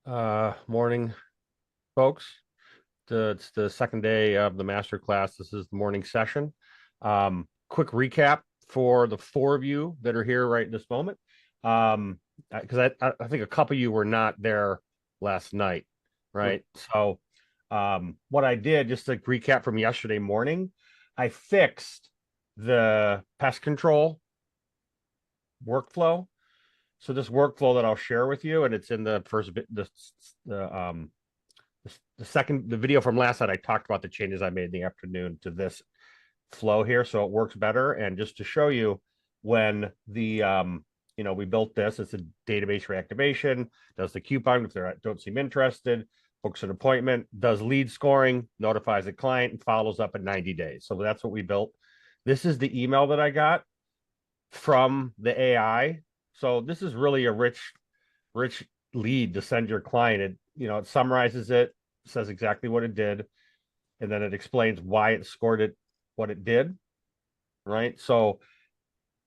Morning, folks. It's the second day of the master class. This is the morning session. Quick recap for the four of you that are here right in this moment. Because I think a couple of you were not there last night, right? So, what I did, just to recap from yesterday morning, I fixed the pest control workflow. So this workflow that I'll share with you, and it's in the first bit, the video from last night. I talked about the changes I made in the afternoon to this flow here, so it works better. And just to show you, when we built this, it's a database reactivation, does the coupon if they don't seem interested, books an appointment, does lead scoring, notifies the client, and follows up in 90 days. So that's what we built. This is the email that I got from the AI. So this is really a rich lead to send your client. It summarizes it, says exactly what it did, and then it explains why it scored it what it did. Right. So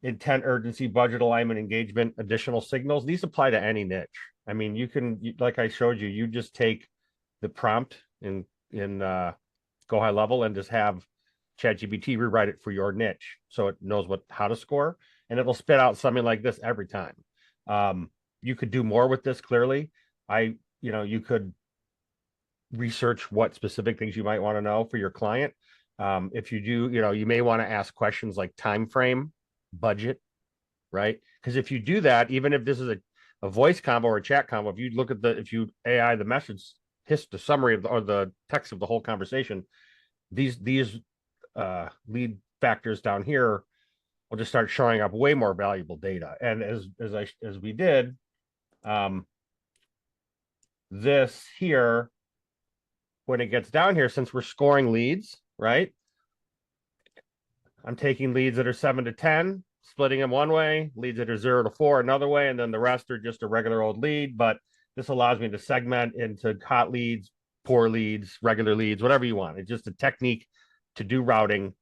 intent, urgency, budget alignment, engagement, additional signals, these apply to any niche. I mean, like I showed you, you just take the prompt in Go High Level and just have ChatGPT rewrite it for your niche, so it knows how to score, and it'll spit out something like this every time. You could do more with this. Clearly, you could research what specific things you might want to know for your client. If you do, you may want to ask questions like time frame, budget, right? Because if you do that, even if this is a voice combo or a chat combo, if you AI the message, the summary or the text of the whole conversation, these lead factors down here will just start showing up way more valuable data. And as we did, this here, when it gets down here, since we're scoring leads, right? I'm taking leads that are 7 to 10, splitting them one way, leads that are 0 to 4 another way, and then the rest are just a regular old lead. But this allows me to segment into hot leads, poor leads, regular leads, whatever you want. It's just a technique to do routing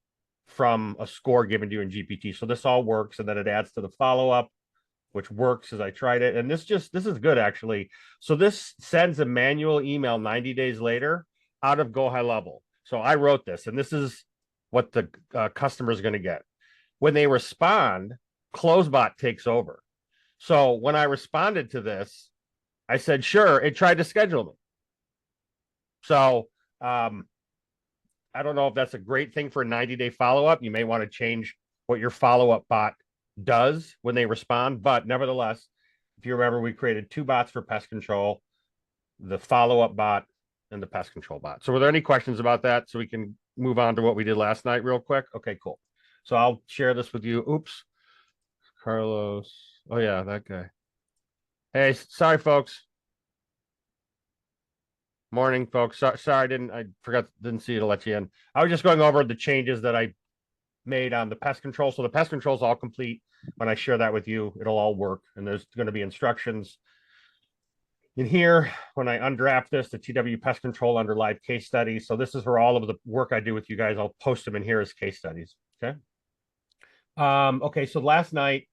from a score given to you in GPT. So this all works, and then it adds to the follow-up, which works as I tried it. And this is good, actually. So this sends a manual email 90 days later out of Go High Level. So I wrote this, and this is what the customer is going to get. When they respond, CloseBot takes over. So when I responded to this, I said, sure, it tried to schedule me. So I don't know if that's a great thing for a 90-day follow-up. You may want to change what your follow-up bot does when they respond. But nevertheless, if you remember, we created two bots for pest control, the follow-up bot and the pest control bot. So were there any questions about that? So we can move on to what we did last night real quick. Okay, cool. So I'll share this with you. Oops. Carlos. Oh, yeah, that guy. Hey, sorry, folks. Morning, folks. Sorry, didn't see you to let you in. I was just going over the changes that I made on the pest control. So the pest control is all complete. When I share that with you, it'll all work. And there's going to be instructions in here when I undraft this, the TW pest control under live case studies. So this is where all of the work I do with you guys, I'll post them in here as case studies. Okay. Okay. So last night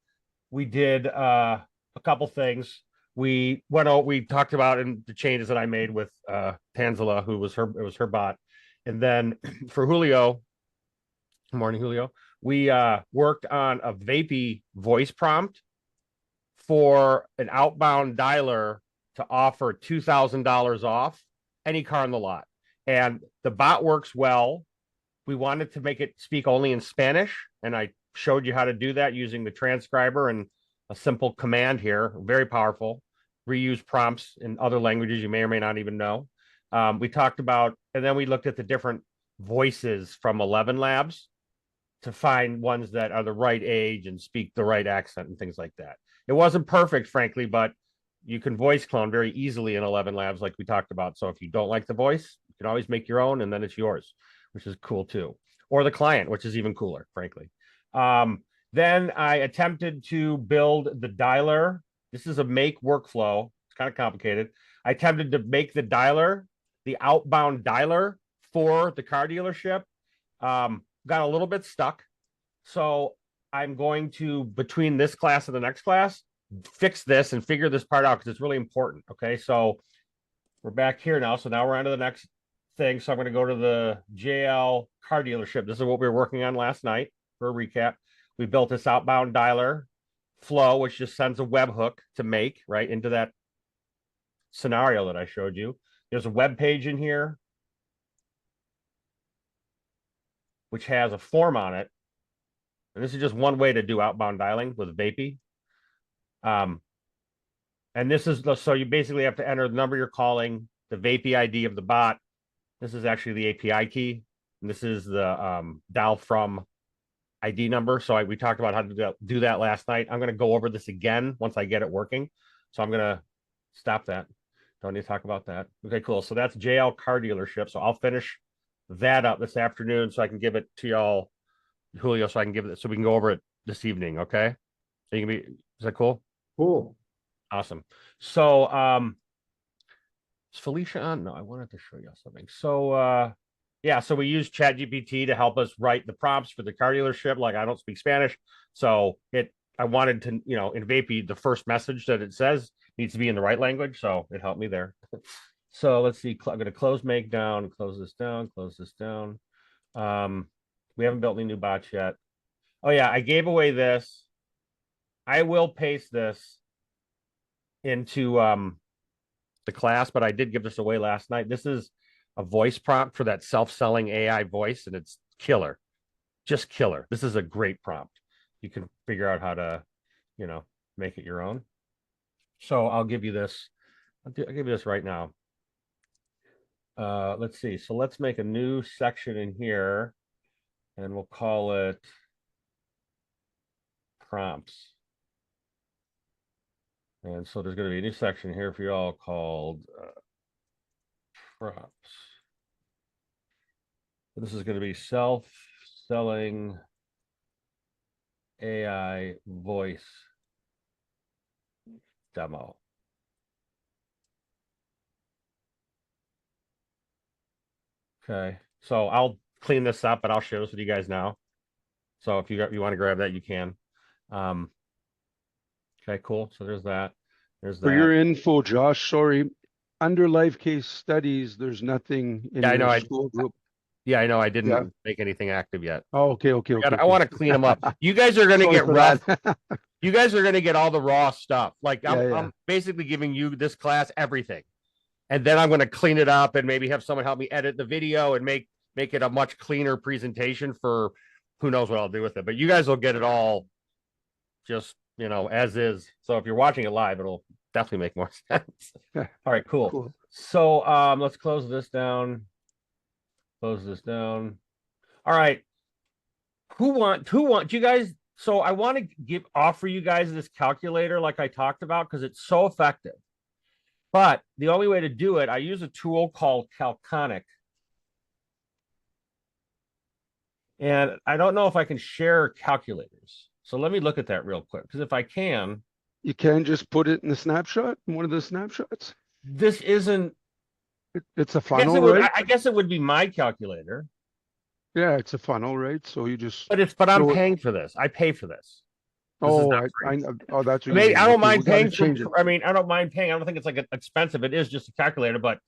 we did a couple things. We talked about in the changes that I made with Tanzala, it was her bot. And then for Julio, morning, Julio, we worked on a Vapi voice prompt for an outbound dialer to offer $2,000 off any car in the lot. And the bot works well. We wanted to make it speak only in Spanish, and I showed you how to do that using the transcriber and a simple command here, very powerful. Reuse prompts in other languages you may or may not even know. We talked about, and then we looked at the different voices from 11 Labs to find ones that are the right age and speak the right accent and things like that. It wasn't perfect, frankly, but you can voice clone very easily in 11 Labs, like we talked about. So if you don't like the voice, you can always make your own, and then it's yours, which is cool too. Or the client, which is even cooler, frankly. Then I attempted to build the dialer. This is a make workflow. It's kind of complicated. I attempted to make the dialer, the outbound dialer for the car dealership. Got a little bit stuck. So I'm going to, between this class and the next class, fix this and figure this part out because it's really important. Okay. So we're back here now. So now we're on to the next thing. So I'm going to go to the JL car dealership. This is what we were working on last night for a recap. We built this outbound dialer flow, which just sends a webhook to make right into that scenario that I showed you. There's a web page in here, which has a form on it. And this is just one way to do outbound dialing with Vapi. And this is so you basically have to enter the number you're calling, the Vapi ID of the bot. This is actually the API key. And this is the dial from ID number. So we talked about how to do that last night. I'm going to go over this again once I get it working. So I'm going to stop that. Don't need to talk about that. Okay, cool. So that's JL car dealership. So I'll finish that up this afternoon so I can give it to y'all, Julio, so I can give it so we can go over it this evening. Okay. So you can is that cool? Cool. Awesome. So is Felicia on? No, I wanted to show you something. So yeah, so we use ChatGPT to help us write the prompts for the car dealership. Like I don't speak Spanish. So I wanted to, in Vapi, the first message that it says needs to be in the right language. So it helped me there. So let's see. I'm going to close make down, close this down, close this down. We haven't built any new bots yet. Oh yeah, I gave away this. I will paste this into the class, but I did give this away last night. This is a voice prompt for that self-selling AI voice, and it's killer. Just killer. This is a great prompt. You can figure out how to, make it your own. So I'll give you this. I'll give you this right now. Let's see. So let's make a new section in here, and we'll call it prompts. And so there's going to be a new section here for you all called prompts. This is going to be self-selling AI voice demo. Okay, so I'll clean this up, but I'll share this with you guys now. So if you want to grab that, you can. Okay, cool. So there's that. There's that. For your info, Josh, sorry, under live case studies, there's nothing in your school group. Yeah, I know. I didn't make anything active yet. Oh, okay. I want to clean them up. You guys are going to get rough. You guys are going to get all the raw stuff. Like I'm basically giving you this class everything, and then I'm going to clean it up and maybe have someone help me edit the video and make it a much cleaner presentation for who knows what I'll do with it. But you guys will get it all just as is. So if you're watching it live, it'll definitely make more sense. All right, cool. So let's close this down. Close this down. All right. Who want you guys? So I want to offer you guys this calculator like I talked about because it's so effective. But the only way to do it, I use a tool called Calconic. And I don't know if I can share calculators. So let me look at that real quick. Because if I can. You can just put it in the snapshot, in one of the snapshots. This isn't. It's a funnel, right? I guess it would be my calculator. Yeah, it's a funnel, right? So you just. But I'm paying for this. I pay for this. Oh, that's what you mean. I don't mind paying for. I mean, I don't mind paying. I don't think it's like expensive. It is just a calculator, but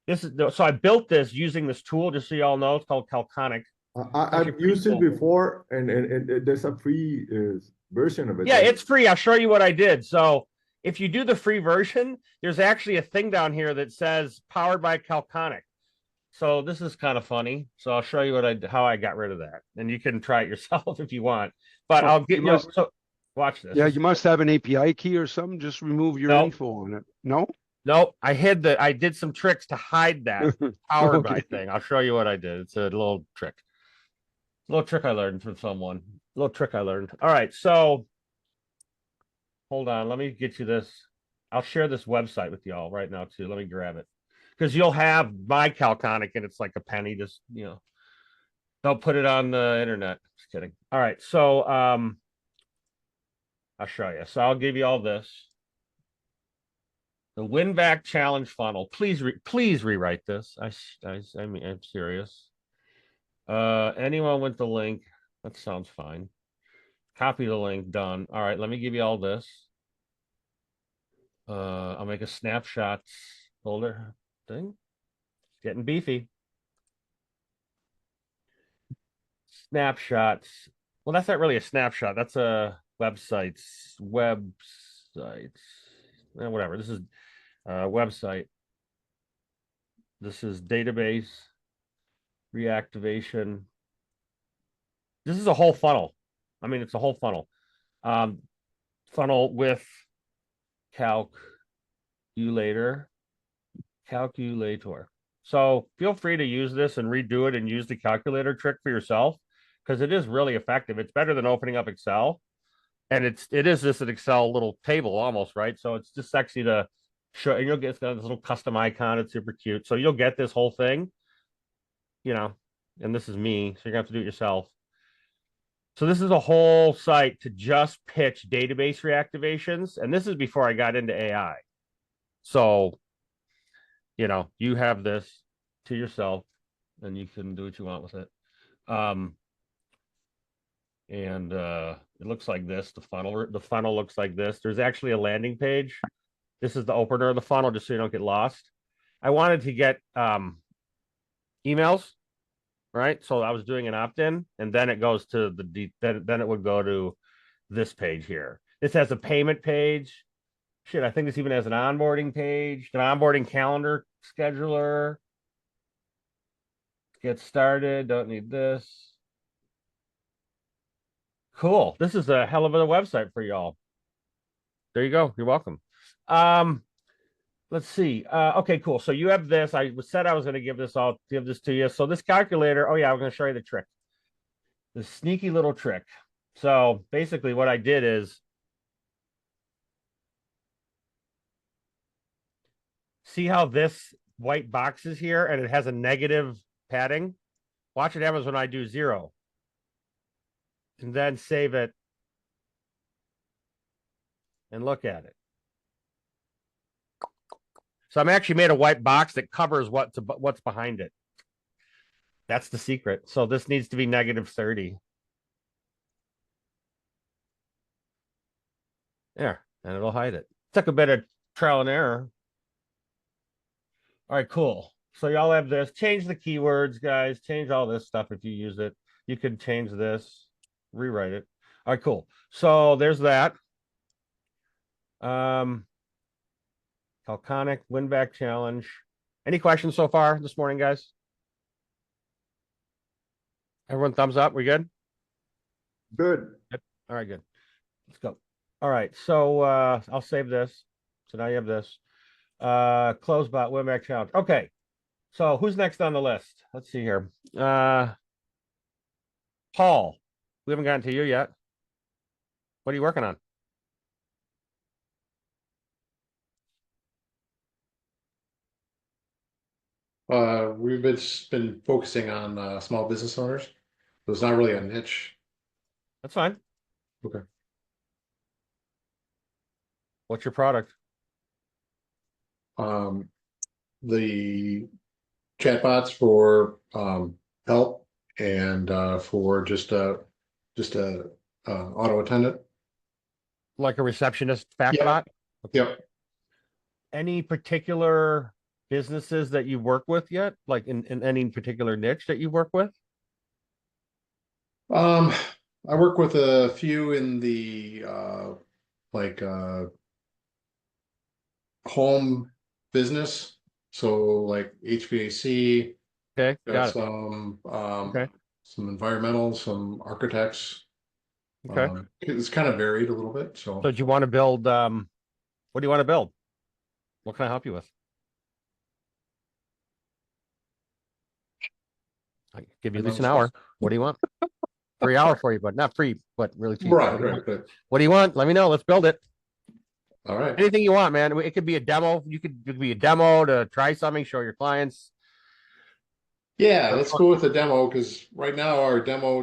this is so I built this using this tool. Just so you all know, it's called Calconic. I've used it before, and there's a free version of it. Yeah, it's free. I'll show you what I did. So if you do the free version, there's actually a thing down here that says powered by Calconic. So this is kind of funny. So I'll show you how I got rid of that, and you can try it yourself if you want. But I'll get you. So watch this. Yeah, you must have an API key or something. Just remove your info on it. No. Nope, I did some tricks to hide that powered by thing. I'll show you what I did. It's a little trick. Little trick I learned from someone. Little trick I learned. All right, so hold on. Let me get you this. I'll share this website with y'all right now too. Let me grab it because you'll have my Calconic and it's like a penny. Just don't put it on the internet. Just kidding. All right, so I'll show you. So I'll give you all this. The win back challenge funnel. Please rewrite this. I mean, I'm serious. Anyone with the link? That sounds fine. Copy the link. Done. All right. Let me give you all this. I'll make a snapshot folder. thing. It's getting beefy. Snapshots. Well, that's not really a snapshot. That's a websites. Whatever. This is a website. This is database, reactivation. This is a whole funnel. I mean, it's a whole funnel. Funnel with calculator. So feel free to use this and redo it and use the calculator trick for yourself because it is really effective. It's better than opening up Excel. And it is just an Excel little table almost, right? So it's just sexy to show. And you'll get, it's got this little custom icon. It's super cute. So you'll get this whole thing, and this is me. So you're gonna have to do it yourself. So this is a whole site to just pitch database reactivations. And this is before I got into AI. So, you have this to yourself and you can do what you want with it. And it looks like this. The funnel looks like this. There's actually a landing page. This is the opener of the funnel, just so you don't get lost. I wanted to get emails, right? So I was doing an opt-in, and then it goes to then it would go to this page here. This has a payment page. Shit, I think this even has an onboarding page, an onboarding calendar scheduler. Get started. Don't need this. Cool. This is a hell of a website for y'all. There you go. You're welcome. Let's see. Okay, cool. So you have this. I said I was going to give this to you. So this calculator. Oh yeah, I'm going to show you the trick. The sneaky little trick. So basically, what I did is see how this white box is here and it has a negative padding. Watch what happens when I do 0. And then save it and look at it. So I'm actually made a white box that covers what's behind it. That's the secret. So this needs to be -30. There, and it'll hide it. Took a bit of trial and error. All right, cool. So y'all have this. Change the keywords, guys. Change all this stuff if you use it. You can change this, rewrite it. All right, cool. So there's that. Calconic win-back challenge. Any questions so far this morning, guys? Everyone thumbs up? We good? Good. All right, good. Let's go. All right, so I'll save this. So now you have this. CloseBot win-back challenge. Okay, so who's next on the list? Let's see here. Paul, we haven't gotten to you yet. What are you working on? We've been focusing on small business owners. So it's not really a niche. That's fine. Okay. What's your product? The chatbots for help and for just a auto attendant. Like a receptionist fact Yeah. bot? Yep. Any particular businesses that you work with yet? Like in any particular niche that you work with? I work with a few in the like home business, so like HVAC. Okay, got it. Some Okay. some environmental, some architects. Okay. It's kind of varied a little bit. So So do you want to build what do you want to build? What can I help you with? I give you at least an hour. What do you want? 3 hour for you, but not free, but really cheap. right, What do you right, want? right. What do you want? Let me know. Let's build it. All right. Anything you want, man. It could be a demo. It could be a demo to try something, show your clients. Yeah, let's go with the demo because right now our demo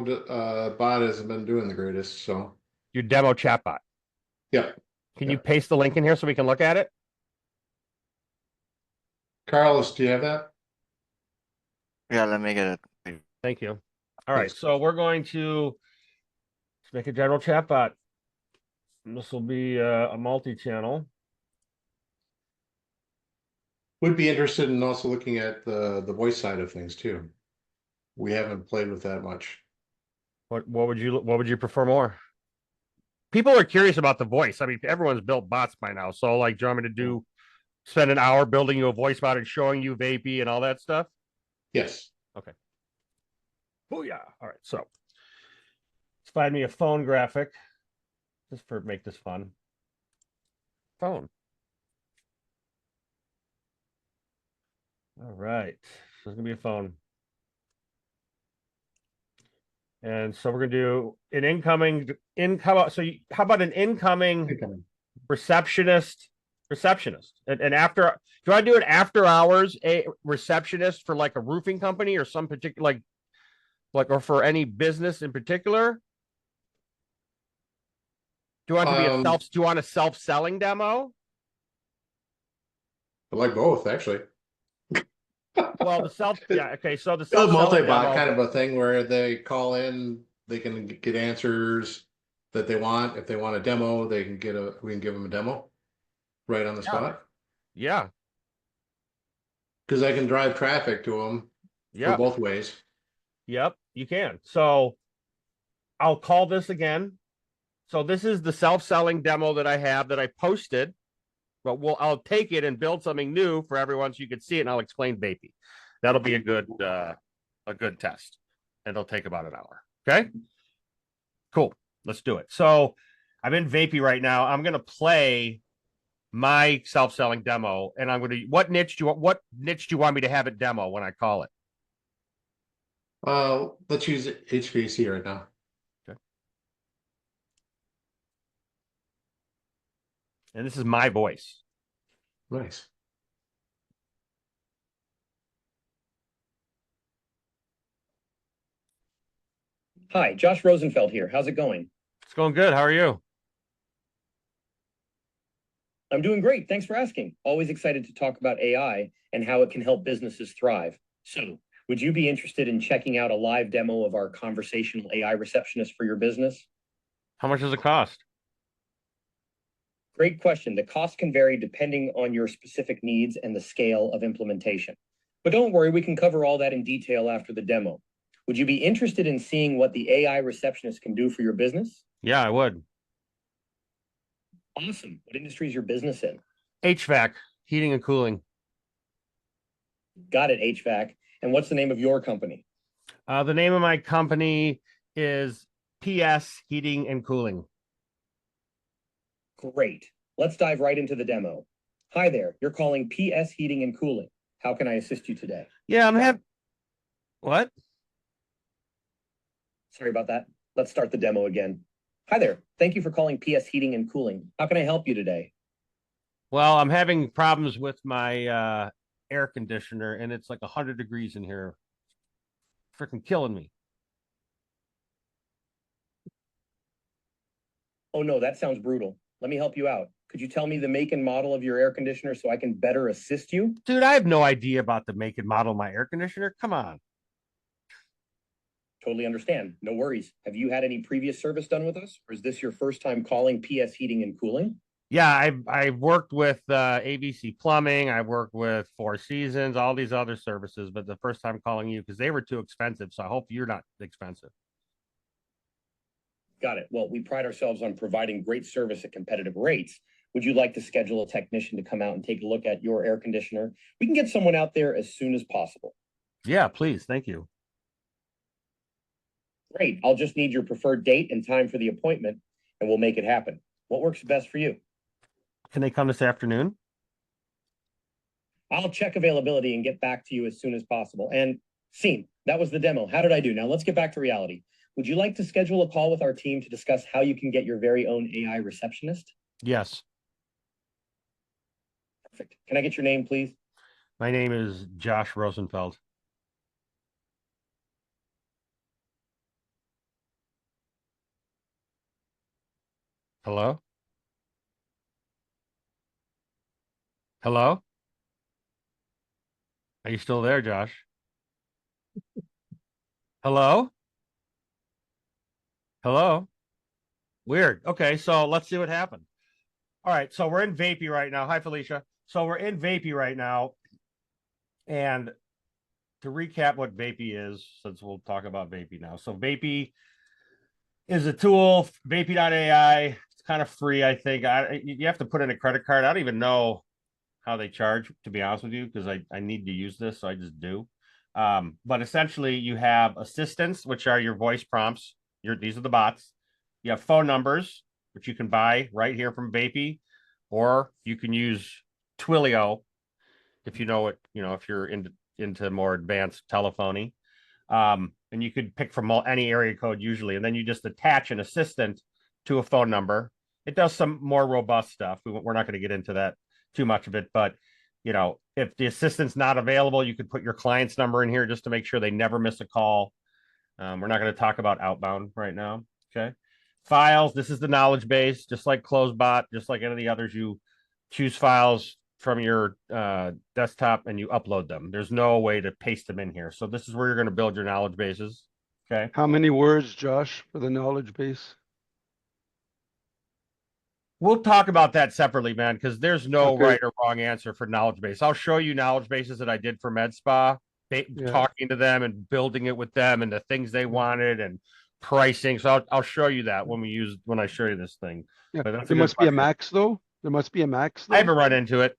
bot hasn't been doing the greatest. So Your demo chatbot. yeah. Can you paste the link in here so we can look at it? Carlos, do you have that? Yeah, let me get it. Thank you. All right, Thanks. so we're going to make a general chatbot. This will be a multi-channel. Would be interested in also looking at the voice side of things too. We haven't played with that much. What would you prefer more? People are curious about the voice. I mean, everyone's built bots by now. So, like, do you want me to spend an hour building you a voice bot and showing you Vapi and all that stuff? Yes. Okay. Oh yeah. All right. So let's find me a phone graphic just for make this fun. Phone. All right. So it's gonna be a phone. And so we're gonna do an incoming. So how about an incoming receptionist? And after, do I do it after hours? A receptionist for like a roofing company or some particular like or for any business in particular? Do you want to be a self? Do you want a self-selling demo? I like both actually. Well, the self, yeah, okay. So the Build self-selling multi-bot demo, kind of a thing where they call in, they can get answers that they want. If they want a demo, they can we can give them a demo right on the spot. yeah, Because I can drive traffic to them for yeah, both ways. yep, you can. So I'll call this again. So this is the self-selling demo that I have that I posted, but I'll take it and build something new for everyone so you can see it, and I'll explain Vapi. That'll be a good test, and it'll take about an hour. Okay, cool. Let's do it. So I'm in Vapi right now. I'm gonna play my self-selling demo, and I'm gonna. What niche do you want me to have it demo when I call it? Let's use HVAC right now. And this is my voice. Nice. Hi, Josh Rosenfeld here. How's it going? It's going good. How are you? I'm doing great. Thanks for asking. Always excited to talk about AI and how it can help businesses thrive. So, would you be interested in checking out a live demo of our conversational AI receptionist for your business? How much does it cost? Great question. The cost can vary depending on your specific needs and the scale of implementation. But don't worry, we can cover all that in detail after the demo. Would you be interested in seeing what the AI receptionist can do for your business? Yeah, I would. Awesome. What industry is your business in? HVAC, heating and cooling. Got it, HVAC. And what's the name of your company? The name of my company is PS Heating and Cooling. Great. Let's dive right into the demo. Hi there. You're calling PS Heating and Cooling. How can I assist you today? Yeah, I'm having. What? Sorry about that. Let's start the demo again. Hi there. Thank you for calling PS Heating and Cooling. How can I help you today? Well, I'm having problems with my air conditioner, and it's like 100 degrees in here. Freaking killing me. Oh no, that sounds brutal. Let me help you out. Could you tell me the make and model of your air conditioner so I can better assist you? Dude, I have no idea about the make and model of my air conditioner. Come on. Totally understand. No worries. Have you had any previous service done with us? Or is this your first time calling PS Heating and Cooling? Yeah, I've worked with ABC Plumbing. I've worked with Four Seasons, all these other services, but the first time calling you because they were too expensive. So I hope you're not expensive. Got it. Well, we pride ourselves on providing great service at competitive rates. Would you like to schedule a technician to come out and take a look at your air conditioner? We can get someone out there as soon as possible. Yeah, please. Thank you. Great. I'll just need your preferred date and time for the appointment, and we'll make it happen. What works best for you? Can they come this afternoon? I'll check availability and get back to you as soon as possible. And scene, that was the demo. How did I do? Now let's get back to reality. Would you like to schedule a call with our team to discuss how you can get your very own AI receptionist? Yes. Perfect. Can I get your name, please? My name is Josh Rosenfeld. Hello? Hello? Are you still there, Josh? Hello? Hello? Weird. Okay, so let's see what happened. All right, so we're in Vapi right now. Hi, Felicia. So we're in Vapi right now, And to recap what Vapi is, since we'll talk about Vapi now. So Vapi is a tool, Vapi.ai. It's kind of free, I think. You have to put in a credit card. I don't even know how they charge, to be honest with you, because I need to use this, so I just do. But essentially, you have assistants, which are your voice prompts. These are the bots. You have phone numbers, which you can buy right here from Vapi, or you can use Twilio if you know it. You know, if you're into more advanced telephony. And you could pick from any area code usually, and then you just attach an assistant to a phone number. It does some more robust stuff. We're not going to get into that too much of it, but you know, if the assistant's not available, you could put your client's number in here just to make sure they never miss a call. We're not going to talk about Outbound right now. Okay. Files. This is the knowledge base, just like CloseBot, just like any of the others. You choose files from your desktop and you upload them. There's no way to paste them in here. So this is where you're going to build your knowledge bases. Okay. How many words, Josh, for the knowledge base? We'll talk about that separately, man, because there's no Okay. right or wrong answer for knowledge base. I'll show you knowledge bases that I did for Med Spa, talking to them and building it with them and the things they wanted and pricing. So I'll show you that when I show you this thing. Yeah. But that's There must be a max though. There must be a max though. I haven't run into it.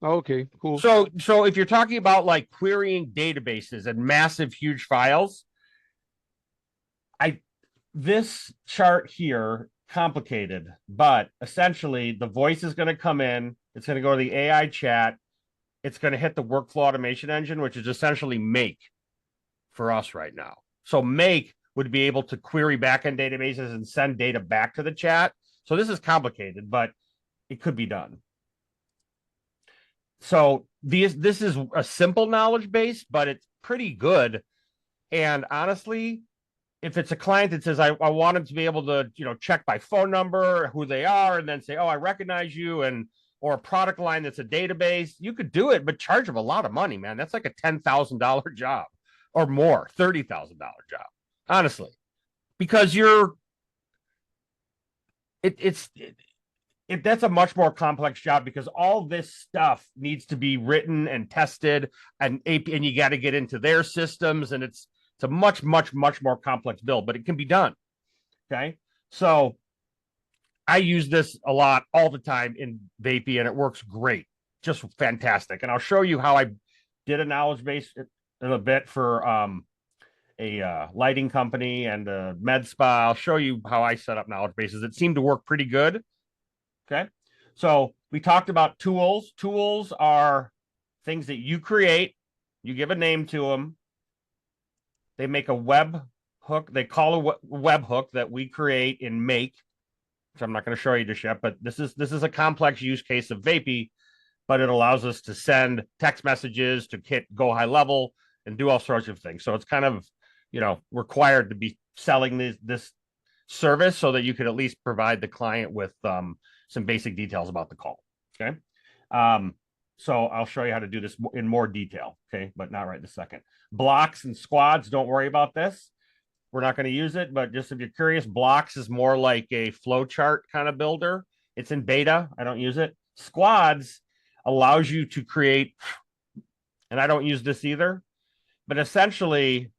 Oh, okay, cool. So if you're talking about like querying databases and massive, huge files, this chart here, complicated, but essentially the voice is going to come in. It's going to go to the AI chat. It's going to hit the workflow automation engine, which is essentially Make for us right now. So Make would be able to query backend databases and send data back to the chat. So this is complicated, but it could be done. So this is a simple knowledge base, but it's pretty good. And honestly, if it's a client that says, I want them to be able to, you know, check by phone number, who they are, and then say, oh, I recognize you, or a product line that's a database, you could do it, but charge them a lot of money, man. That's like a $10,000 job or more, $30,000 job, honestly, because that's a much more complex job because all this stuff needs to be written and tested and you got to get into their systems, and it's a much, much, much more complex build, but it can be done. Okay. So I use this a lot all the time in Vapi, and it works great. Just fantastic. And I'll show you how I did a knowledge base in a bit for a lighting company and a med spa. I'll show you how I set up knowledge bases. It seemed to work pretty good. Okay. So we talked about tools. Tools are things that you create. You give a name to them. They make a web hook. They call a web hook that we create in Make, which I'm not going to show you just yet, but this is a complex use case of Vapi, but it allows us to send text messages, to go high level and do all sorts of things. So it's kind of, you know, required to be selling this service so that you could at least provide the client with some basic details about the call. Okay. So I'll show you how to do this in more detail. Okay. But not right this second. Blocks and squads, don't worry about this. We're not going to use it, but just if you're curious, blocks is more like a flowchart kind of builder. It's in beta. I don't use it. Squads allows you to create, and I don't use this either, but essentially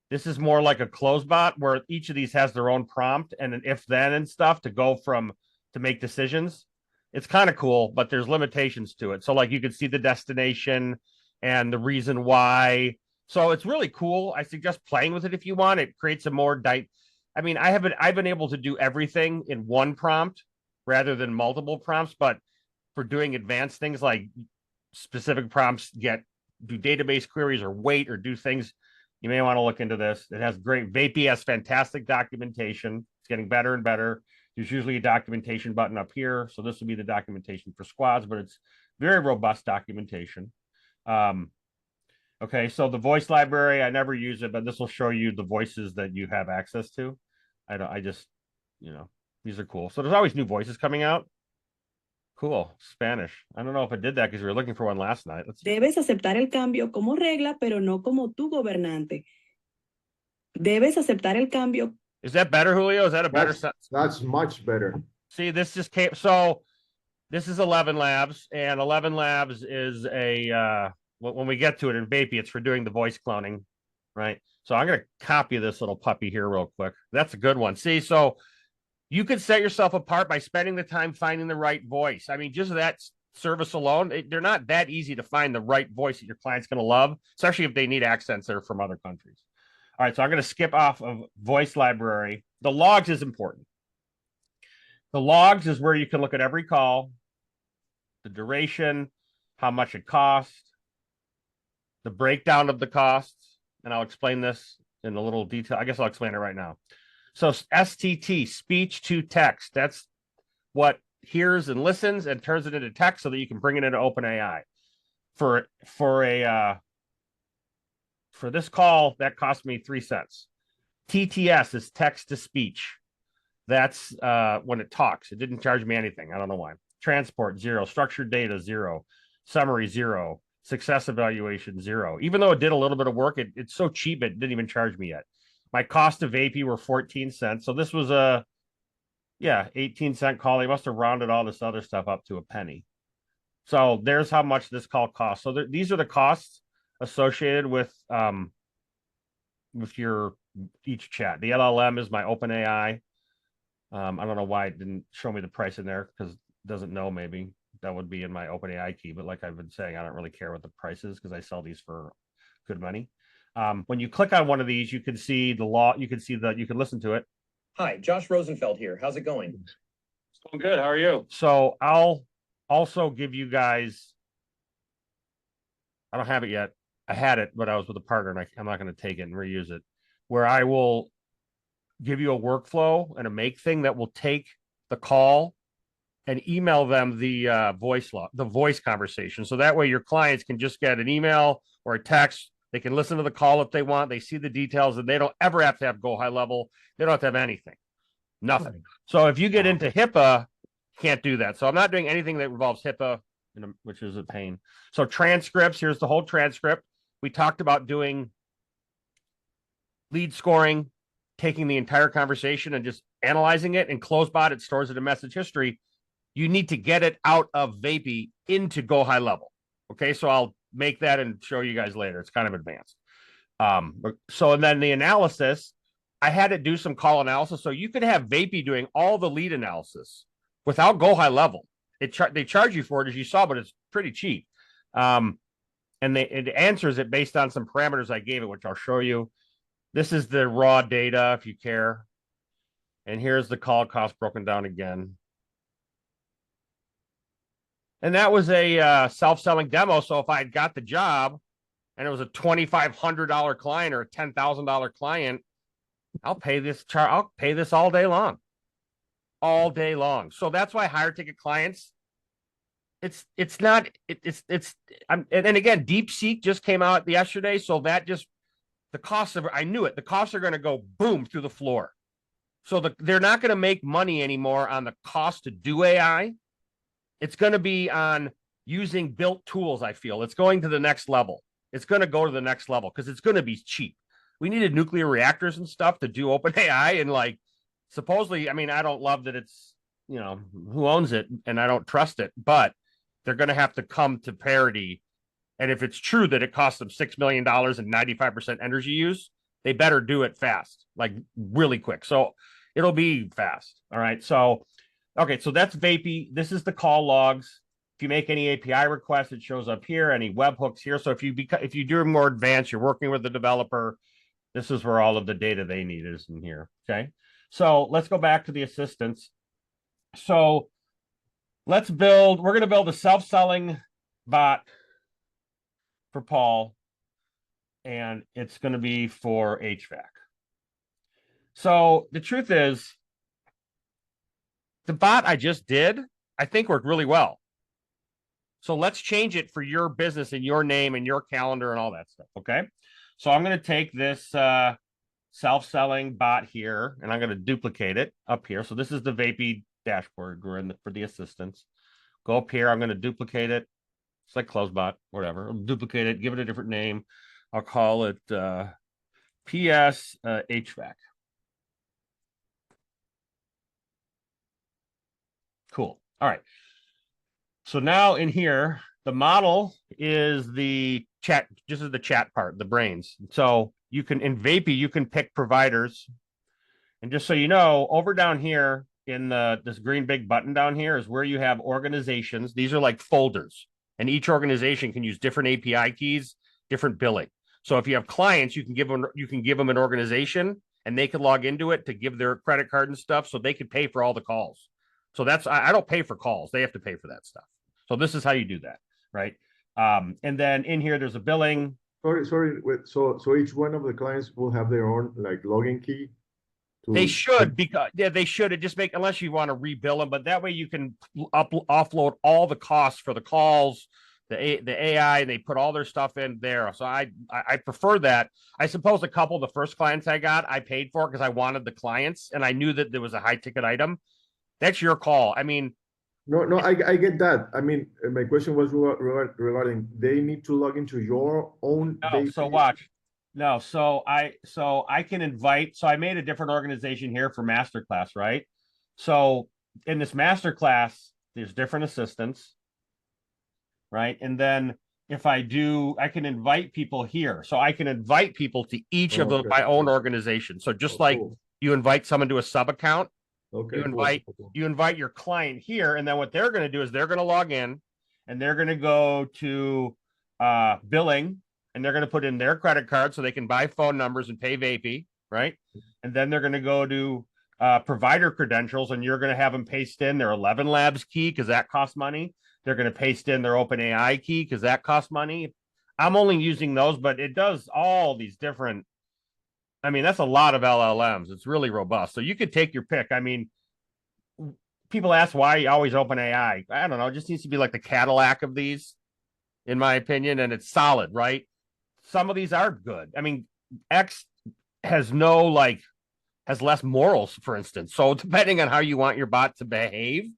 this is more like a CloseBot where each of these has their own prompt and an if then and stuff to make decisions. It's kind of cool, but there's limitations to it. So like you can see the destination and the reason why. So it's really cool. I suggest playing with it if you want. It creates a more I've been able to do everything in one prompt rather than multiple prompts, but for doing advanced things like specific prompts, do database queries or wait or do things, you may want to look into this. It has Vapi has fantastic documentation. It's getting better and better. There's usually a documentation button up here. So this will be the documentation for squads, but it's very robust documentation. Okay, so the voice library, I never use it, but this will show you the voices that you have access to. These are cool. So there's always new voices coming out. Cool, Spanish. I don't know if I did that because we were looking for one last night. Debes aceptar el cambio como regla, pero no como tu gobernante. Debes aceptar el cambio. Is that better, Julio? Is that a better sentence? That's much better. See, this just came. So this is 11 Labs, and 11 Labs is a when we get to it in Vapi, it's for doing the voice cloning, right? So I'm going to copy this little puppy here real quick. That's a good one. See, so you could set yourself apart by spending the time finding the right voice. I mean, just that service alone, they're not that easy to find the right voice that your client's going to love, especially if they need accents that are from other countries. All right, so I'm going to skip off of voice library. The logs is important. The logs is where you can look at every call, the duration, how much it cost, the breakdown of the costs, and I'll explain this in a little detail. I guess I'll explain it right now. So STT, speech to text, that's what hears and listens and turns it into text so that you can bring it into OpenAI. For this call, that cost me 3 cents. TTS is text to speech. That's when it talks. It didn't charge me anything. I don't know why. Transport, 0. Structured data, 0. Summary, 0. Success evaluation, 0. Even though it did a little bit of work, it's so cheap, it didn't even charge me yet. My cost of Vapi were 14 cents. So this was a, 18-cent call. They must have rounded all this other stuff up to a penny. So there's how much this call costs. So these are the costs associated with your each chat. The LLM is my OpenAI. I don't know why it didn't show me the price in there because it doesn't know. Maybe that would be in my OpenAI key. But like I've been saying, I don't really care what the price is because I sell these for good money. When you click on one of these, you can see the law. You can listen to it. Hi, Josh Rosenfeld here. How's it going? It's going good. How are you? So I'll also give you guys. I don't have it yet. I had it, but I was with a partner, and I'm not going to take it and reuse it. Where I will give you a workflow and a make thing that will take the call and email them the voice conversation. So that way your clients can just get an email or a text. They can listen to the call if they want. They see the details, and they don't ever have to go high level. They don't have to have anything, nothing. So if you get into HIPAA, you can't do that. So I'm not doing anything that involves HIPAA, which is a pain. So transcripts, here's the whole transcript. We talked about doing lead scoring, taking the entire conversation and just analyzing it. In CloseBot, it stores it in message history. You need to get it out of Vapi into Go High Level. Okay, so I'll make that and show you guys later. It's kind of advanced. And then the analysis, I had to do some call analysis. So you could have Vapi doing all the lead analysis without Go High Level. They charge you for it, as you saw, but it's pretty cheap. And it answers it based on some parameters I gave it, which I'll show you. This is the raw data, if you care. And here's the call cost broken down again. And that was a self-selling demo. So if I had got the job and it was a $2,500 client or a $10,000 client, I'll pay this all day long. All day long. So that's why higher ticket clients, and again, DeepSeek just came out yesterday. So that just, the costs of, I knew it, the costs are going to go boom through the floor. So they're not going to make money anymore on the cost to do AI. It's going to be on using built tools, I feel. It's going to the next level. It's going to go to the next level because it's going to be cheap. We needed nuclear reactors and stuff to do OpenAI. And supposedly, I mean, I don't love that it's, who owns it and I don't trust it, but they're going to have to come to parity. And if it's true that it costs them $6 million and 95% energy use, they better do it fast, really quick. So it'll be fast. All right. So, okay. So that's Vapi. This is the call logs. If you make any API requests, it shows up here, any webhooks here. So if you do more advanced, you're working with the developer, this is where all of the data they need is in here. Okay. So let's go back to the assistants. So we're going to build a self-selling bot for Paul, and it's going to be for HVAC. So the truth is, the bot I just did, I think worked really well. So let's change it for your business and your name and your calendar and all that stuff. Okay. So I'm going to take this self-selling bot here, and I'm going to duplicate it up here. So this is the Vapi dashboard for the assistants. Go up here. I'm going to duplicate it. It's like CloseBot, whatever. I'll duplicate it, give it a different name. I'll call it PS HVAC. Cool. All right. So now in here, the model is the chat. This is the chat part, the brains. So you can in Vapi, you can pick providers. And just so you know, over down here in this green big button down here is where you have organizations. These are like folders, and each organization can use different API keys, different billing. So if you have clients, you can give them an organization, and they can log into it to give their credit card and stuff, so they can pay for all the calls. So that's I don't pay for calls; they have to pay for that stuff. So this is how you do that, right? And then in here, there's a billing. Sorry. So each one of the clients will have their own like login key. They should, because they should. It just make, unless you want to rebill them, but that way you can offload all the costs for the calls, the AI, and they put all their stuff in there. So I prefer that. I suppose a couple of the first clients I got, I paid for because I wanted the clients and I knew that there was a high ticket item. That's your call. I mean, No, I get that. I mean, my question was regarding they need to log into your own. no. So watch. No, so I can invite. So I made a different organization here for Masterclass, right? So in this Masterclass, there's different assistants, right? And then if I do, I can invite people here. So I can invite people to each of my own organization. So just like you invite someone to a sub account, you invite your client here, and then what they're going to do is they're going to log in, and they're going to go to billing. And they're going to put in their credit card so they can buy phone numbers and pay Vapi, right? And then they're going to go to provider credentials, and you're going to have them paste in their 11 Labs key because that costs money. They're going to paste in their OpenAI key because that costs money. I'm only using those, but it does all these different. I mean, that's a lot of LLMs. It's really robust. So you could take your pick. I mean, people ask why you always OpenAI. I don't know. It just needs to be like the Cadillac of these, in my opinion, and it's solid, right? Some of these are good. I mean, X has less morals, for instance. So depending on how you want your bot to behave,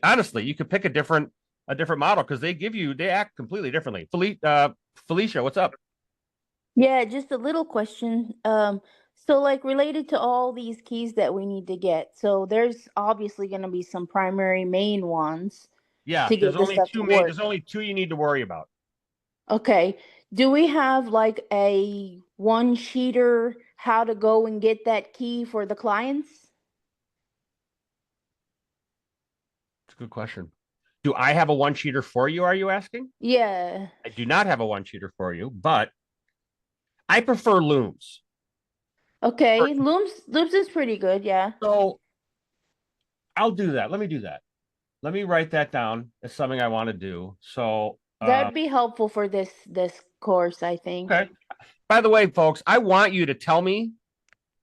honestly, you could pick a different model because they act completely differently. Felicia, what's up? Yeah, just a little question. So like related to all these keys that we need to get. So there's obviously going to be some primary main ones. Yeah, to get there's this only stuff two to main. work. There's only two you need to worry about. Okay. Do we have like a one-sheeter how to go and get that key for the clients? It's a good question. Do I have a one-sheeter for you, are you asking? Yeah. I do not have a one-sheeter for you, but I prefer Looms. Okay. Looms is pretty good, yeah. So I'll do that. Let me do that. Let me write that down as something I want to do. So That'd be helpful for this course, I think. okay. By the way, folks, I want you to tell me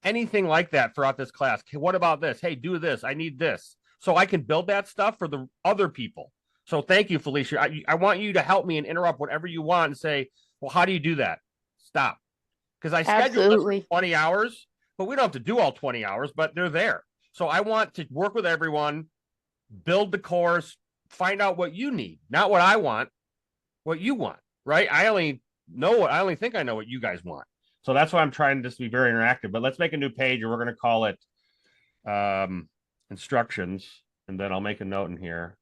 anything like that throughout this class. Okay, what about this? Hey, do this. I need this. So I can build that stuff for the other people. So thank you, Felicia. I want you to help me and interrupt whatever you want and say, well, how do you do that? Stop. Because I scheduled this for 20 hours, but we don't have to do all 20 hours, but they're there. So I want to work with everyone, build the course, find out what you need, not what I want, what you want, right? I only think I know what you guys want. So that's why I'm trying this to be very interactive. But let's make a new page, and we're going to call it instructions. And then I'll make a note in here.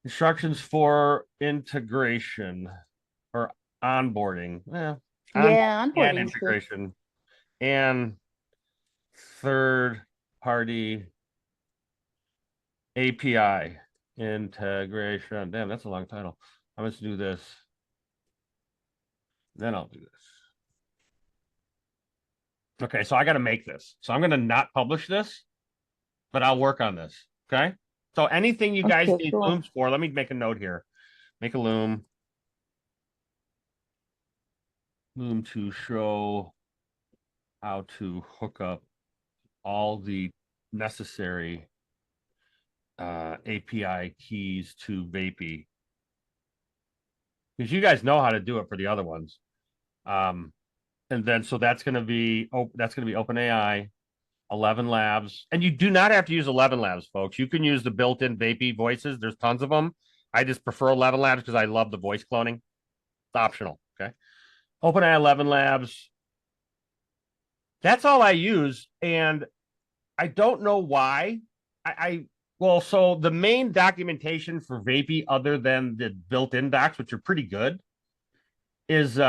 Instructions for integration or onboarding. Onboarding and integration and third-party API integration. Damn, that's a long title. I'm going to do this. Then I'll do this. Okay, so I got to make this. So I'm going to not publish this, but I'll work on this. Okay. So anything you guys need Looms for, let me make a note here. Make a Loom. Loom to show how to hook up all the necessary API keys to Vapi. Because you guys know how to do it for the other ones. And then so that's going to be OpenAI, 11 Labs. And you do not have to use 11 Labs, folks. You can use the built-in Vapi voices. There's tons of them. I just prefer 11 Labs because I love the voice cloning. It's optional. Okay. OpenAI 11 Labs. That's all I use. And I don't know why. Well, so the main documentation for Vapi, other than the built-in docs, which are pretty good, is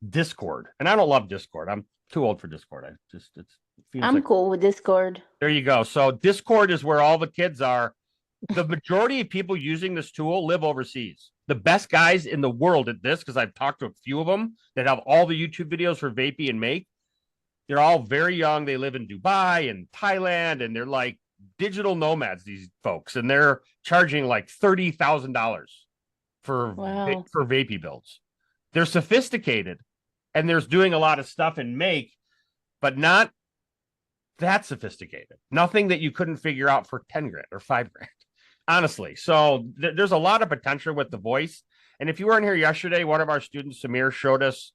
Discord. And I don't love Discord. I'm too old for Discord. It feels I'm like cool with Discord. there you go. So Discord is where all the kids are. The majority of people using this tool live overseas. The best guys in the world at this, because I've talked to a few of them that have all the YouTube videos for Vapi and Make. They're all very young. They live in Dubai and Thailand, and they're like digital nomads, these folks, and they're charging like $30,000 for Wow. for Vapi builds. They're sophisticated, and they're doing a lot of stuff in Make, but not that sophisticated. Nothing that you couldn't figure out for 10 grand or 5 grand, honestly. So there's a lot of potential with the voice. And if you weren't here yesterday, one of our students, Samir, showed us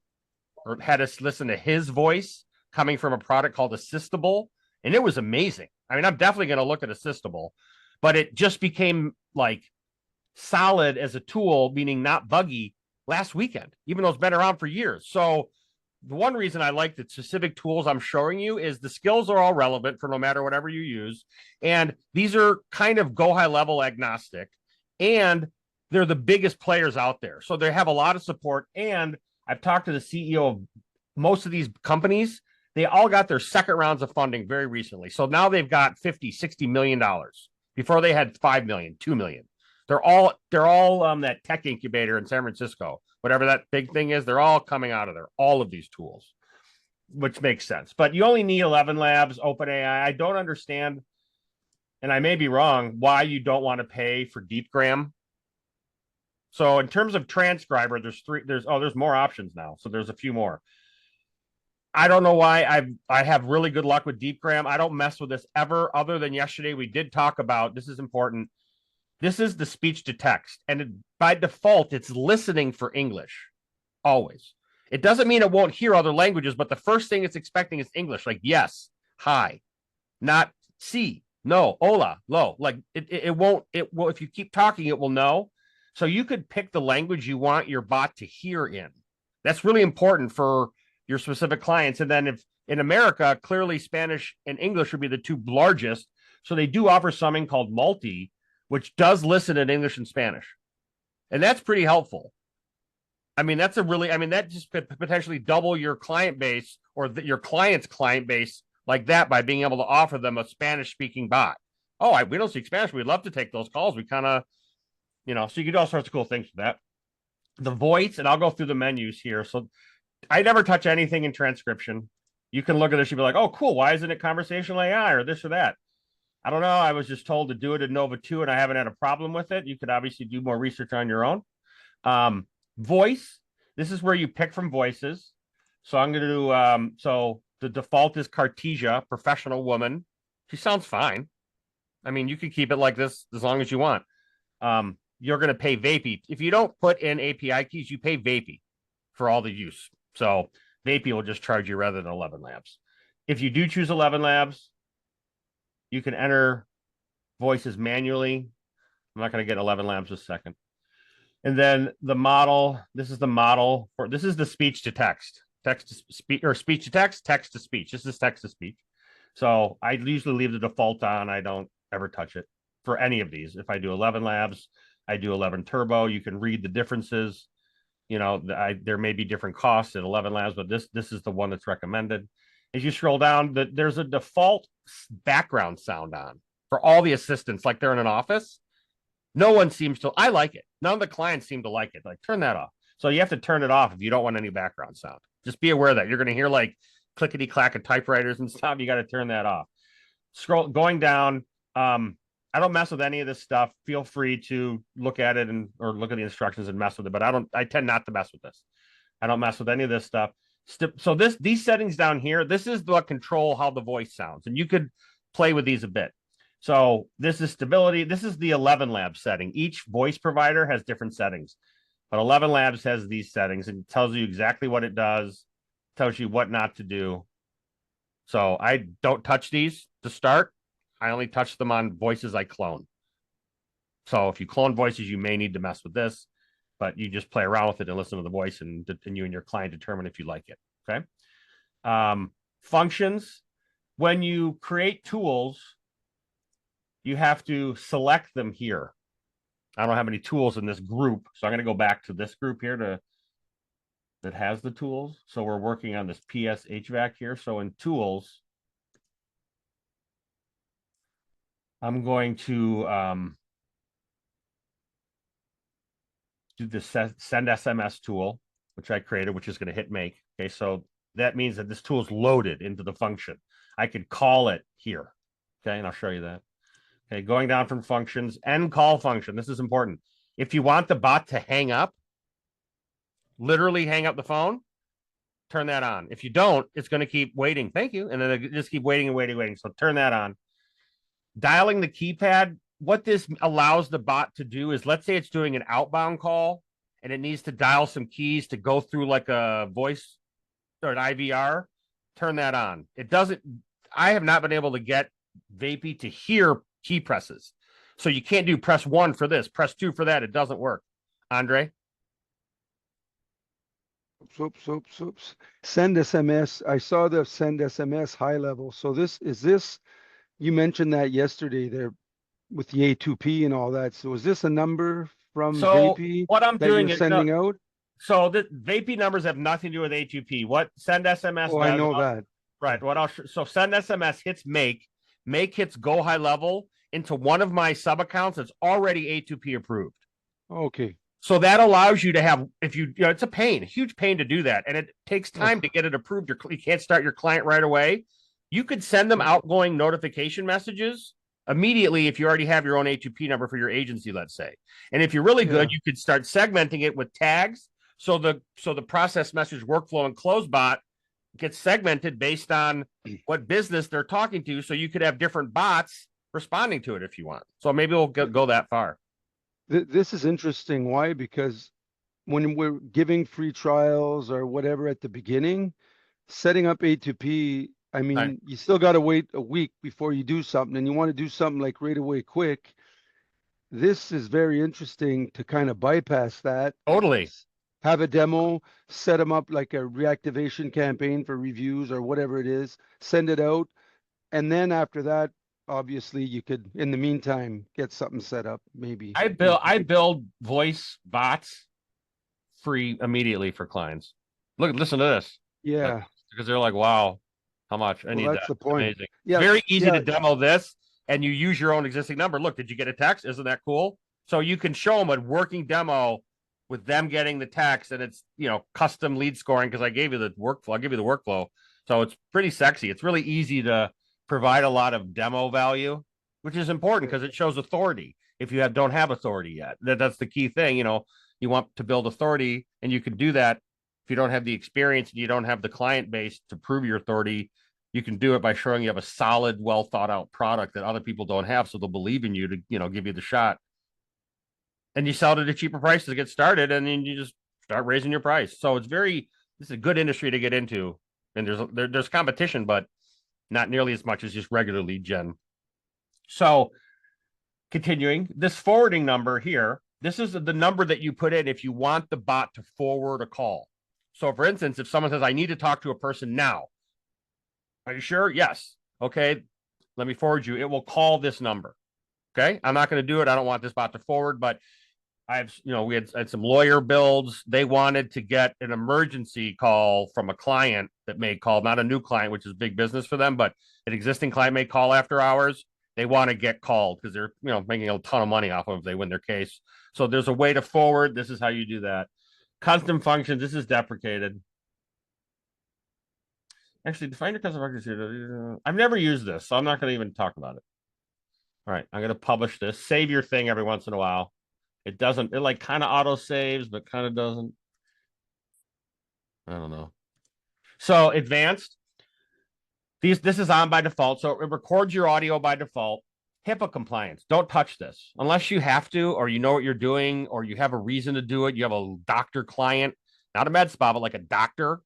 or had us listen to his voice coming from a product called Assistable, and it was amazing. I mean, I'm definitely going to look at Assistable, but it just became like solid as a tool, meaning not buggy, last weekend, even though it's been around for years. So the one reason I like the specific tools I'm showing you is the skills are all relevant for no matter whatever you use. And these are kind of go high level agnostic, and they're the biggest players out there. So they have a lot of support. And I've talked to the CEO of most of these companies. They all got their second rounds of funding very recently. So now they've got $50-60 million. Before they had 5 million, 2 million. They're all that tech incubator in San Francisco, whatever that big thing is. They're all coming out of there, all of these tools, which makes sense. But you only need 11 labs, OpenAI. I don't understand, and I may be wrong, why you don't want to pay for DeepGram. So in terms of transcriber, there's more options now. So there's a few more. I don't know why I have really good luck with DeepGram. I don't mess with this ever, other than yesterday we did talk about, this is important. This is the speech to text, and by default, it's listening for English, always. It doesn't mean it won't hear other languages, but the first thing it's expecting is English, like yes, hi, not si, no, hola, lo. Like it won't, if you keep talking, it will know. So you could pick the language you want your bot to hear in. That's really important for your specific clients. And then if in America, clearly Spanish and English would be the two largest. So they do offer something called Multi, which does listen in English and Spanish. And that's pretty helpful. I mean, that just could potentially double your client base or your client's client base like that by being able to offer them a Spanish speaking bot. Oh, we don't speak Spanish. We'd love to take those calls. We kind of, so you can do all sorts of cool things with that. The voice, and I'll go through the menus here. So I never touch anything in transcription. You can look at this, you'll be like, oh, cool. Why isn't it conversational AI or this or that? I don't know. I was just told to do it in Nova 2, and I haven't had a problem with it. You could obviously do more research on your own. Voice. This is where you pick from voices. So I'm going to do, so the default is Cartesia, professional woman. She sounds fine. I mean, you can keep it like this as long as you want. You're going to pay Vapi. If you don't put in API keys, you pay Vapi for all the use. So Vapi will just charge you rather than 11 labs. If you do choose 11 labs, you can enter voices manually. I'm not going to get 11 labs a second. And then the model, this is the speech to text, text to speech, or speech to text, text to speech. This is text to speech. So I usually leave the default on. I don't ever touch it for any of these. If I do 11 labs, I do 11 turbo. You can read the differences. There may be different costs at 11 labs, but this is the one that's recommended. As you scroll down, there's a default background sound on for all the assistants, like they're in an office. No one seems to. I like it. None of the clients seem to like it. Like, turn that off. So you have to turn it off if you don't want any background sound. Just be aware that you're going to hear like clickety clack of typewriters and stuff. You got to turn that off. Going down. I don't mess with any of this stuff. Feel free to look at it or look at the instructions and mess with it. But I tend not to mess with this. I don't mess with any of this stuff. So these settings down here, this is what control how the voice sounds, and you could play with these a bit. So this is stability. This is the 11 lab setting. Each voice provider has different settings, but 11 labs has these settings and tells you exactly what it does, tells you what not to do. So I don't touch these to start. I only touch them on voices I clone. So if you clone voices, you may need to mess with this, but you just play around with it and listen to the voice, and you and your client determine if you like it. Okay. Functions. When you create tools, you have to select them here. I don't have any tools in this group, so I'm going to go back to this group here that has the tools. So we're working on this PS HVAC here. So in tools, I'm going to do the send SMS tool, which I created, which is going to hit make. Okay, so that means that this tool is loaded into the function. I could call it here. Okay, and I'll show you that. Okay, going down from functions, end call function. This is important. If you want the bot to hang up, literally hang up the phone, turn that on. If you don't, it's going to keep waiting. Thank you. And then it just keep waiting and waiting. So turn that on. Dialing the keypad. What this allows the bot to do is, let's say it's doing an outbound call and it needs to dial some keys to go through like a voice or an IVR. Turn that on. It doesn't, I have not been able to get Vapi to hear key presses. So you can't do press 1 for this, press 2 for that. It doesn't work. Andre? Oops. Send SMS. I saw the send SMS high level. So this, you mentioned that yesterday there with the A2P and all that. So is this a number from Vapi what I'm that doing you're is sending out? So the Vapi numbers have nothing to do with A2P. What send SMS Oh, does, I know that. right. So send SMS hits make hits go high level into one of my sub accounts that's already A2P approved. Okay. So that allows you to have, if you know, it's a huge pain to do that. And it takes time to get it approved. You can't start your client right away. You could send them outgoing notification messages immediately if you already have your own A2P number for your agency, let's say. And if you're really good, you could start segmenting it with tags. So the process message workflow and CloseBot gets segmented based on what business they're talking to. So you could have different bots responding to it if you want. So maybe we'll go that far. This is interesting. Why? Because when we're giving free trials or whatever at the beginning, setting up A2P, I mean, Right. you still got to wait a week before you do something, and you want to do something like right away quick. This is very interesting to kind of bypass that. Totally. Have a demo, set them up like a reactivation campaign for reviews or whatever it is, send it out. And then after that, obviously you could, in the meantime, get something set up, maybe. I build voice bots free immediately for clients. Listen to this. Yeah. Because they're like, wow, how much? I need That's that. the point. Amazing. Yeah. Very easy to demo this, and you use your own existing number. Look, did you get a text? Isn't that cool? So you can show them a working demo with them getting the text, and it's, you know, custom lead scoring because I gave you the workflow. I'll give you the workflow. So it's pretty sexy. It's really easy to provide a lot of demo value, which is important because it shows authority. If you don't have authority yet, that's the key thing. You know, you want to build authority, and you can do that if you don't have the experience and you don't have the client base to prove your authority. You can do it by showing you have a solid, well thought out product that other people don't have, so they'll believe in you to, you know, give you the shot. And you sell it at a cheaper price to get started, and then you just start raising your price. So this is a good industry to get into. And there's competition, but not nearly as much as just regular lead gen. So continuing, this forwarding number here, this is the number that you put in if you want the bot to forward a call. So for instance, if someone says, I need to talk to a person now. Are you sure? Yes. Okay. Let me forward you. It will call this number. Okay. I'm not going to do it. I don't want this bot to forward, but we had some lawyer builds. They wanted to get an emergency call from a client that made call, not a new client, which is big business for them, but an existing client may call after hours. They want to get called because they're, you know, making a ton of money off of if they win their case. So there's a way to forward. This is how you do that. Custom functions. This is deprecated. Actually, define your custom functions here. I've never used this, so I'm not going to even talk about it. All right. I'm going to publish this. Save your thing every once in a while. It doesn't, it like kind of auto saves, but kind of doesn't. I don't know. So advanced. This is on by default. So it records your audio by default. HIPAA compliance. Don't touch this unless you have to, or you know what you're doing, or you have a reason to do it. You have a doctor client, not a med spa, but like a doctor.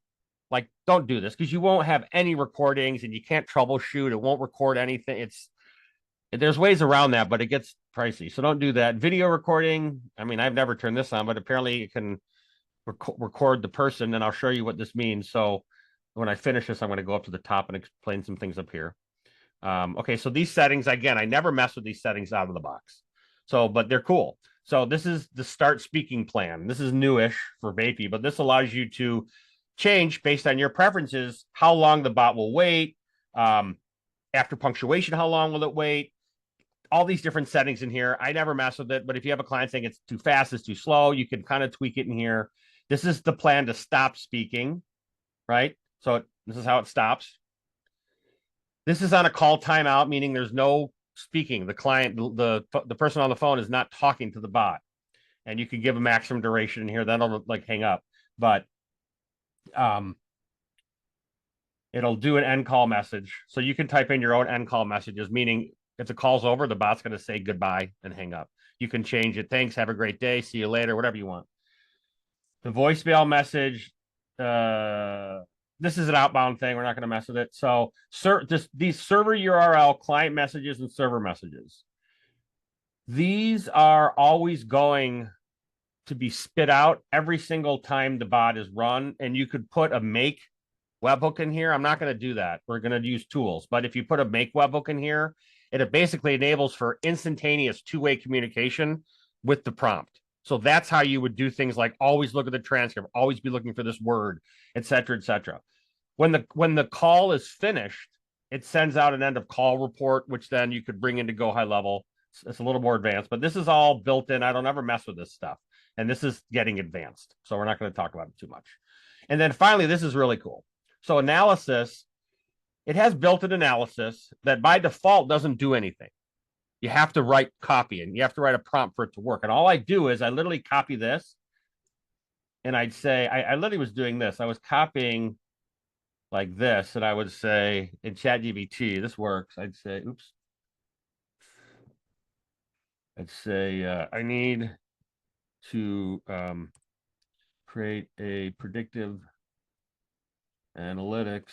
Like, don't do this because you won't have any recordings and you can't troubleshoot. It won't record anything. There's ways around that, but it gets pricey. So don't do that. Video recording. I mean, I've never turned this on, but apparently it can record the person, and I'll show you what this means. So when I finish this, I'm going to go up to the top and explain some things up here. Okay, so these settings, again, I never mess with these settings out of the box. So, but they're cool. So this is the start speaking plan. This is newish for Vapi, but this allows you to change based on your preferences, how long the bot will wait. After punctuation, how long will it wait? All these different settings in here. I never mess with it, but if you have a client saying it's too fast, it's too slow, you can kind of tweak it in here. This is the plan to stop speaking, right? So this is how it stops. This is on a call timeout, meaning there's no speaking. The client, the person on the phone is not talking to the bot. And you can give a maximum duration in here. That'll like hang up. But it'll do an end call message. So you can type in your own end call messages, meaning if the call's over, the bot's going to say goodbye and hang up. You can change it. Thanks. Have a great day. See you later. Whatever you want. The voicemail message. This is an outbound thing. We're not going to mess with it. So these server URL, client messages, and server messages. These are always going to be spit out every single time the bot is run. And you could put a make webhook in here. I'm not going to do that. We're going to use tools. But if you put a make webhook in here, it basically enables for instantaneous two-way communication with the prompt. So that's how you would do things like always look at the transcript, always be looking for this word, et cetera, et cetera. When the call is finished, it sends out an end of call report, which then you could bring into Go High Level. It's a little more advanced, but this is all built in. I don't ever mess with this stuff. And this is getting advanced. So we're not going to talk about it too much. And then finally, this is really cool. So analysis, it has built-in analysis that by default doesn't do anything. You have to write copy and you have to write a prompt for it to work. And all I do is I literally copy this. And I'd say, I literally was doing this. I was copying like this. And I would say in ChatGPT, this works. I'd say, oops. I'd say, I need to create a predictive analytics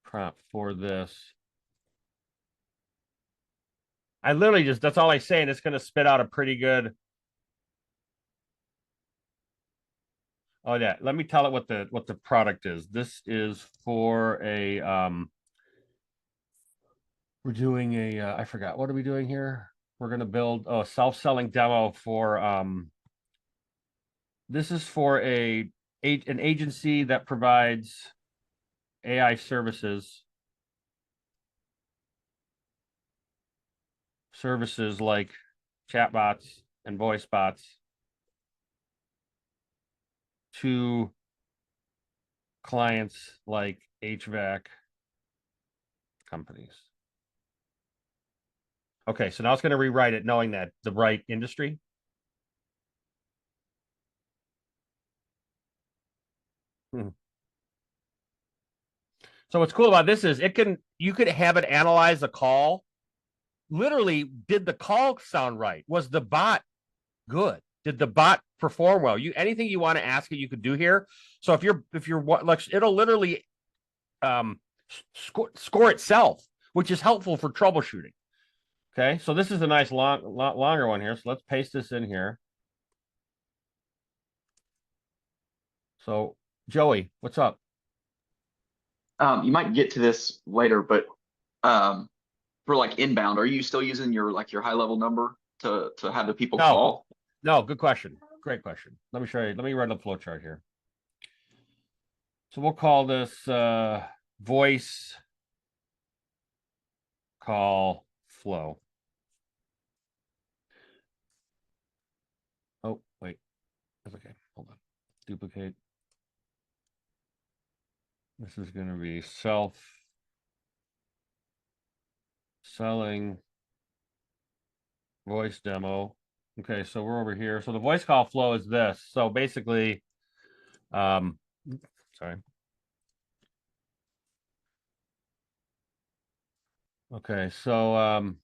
prompt for this. I literally just, that's all I say, and it's going to spit out a pretty good. Oh yeah, let me tell it what the product is. This is for a we're doing a I forgot, what are we doing here? We're going to build a self-selling demo for this is for an agency that provides AI services like chatbots and voice bots to clients like HVAC companies. Okay, so now it's going to rewrite it knowing that the right industry. So what's cool about this is you could have it analyze a call. Literally, did the call sound right? Was the bot good? Did the bot perform well? Anything you want to ask it, you could do here. So if you're like, it'll literally score itself, which is helpful for troubleshooting. Okay, so this is a nice lot longer one here. So let's paste this in here. So Joey, what's up? You might get to this later, but for like inbound, are you still using your high level number to have the people call? No, good question. Great question. Let me show you. Let me run the flow chart here. So we'll call this voice call flow. Oh, wait. That's okay. Hold on. Duplicate. This is going to be selling voice demo. Okay, so we're over here. So the voice call flow is this. So basically, sorry. Okay, so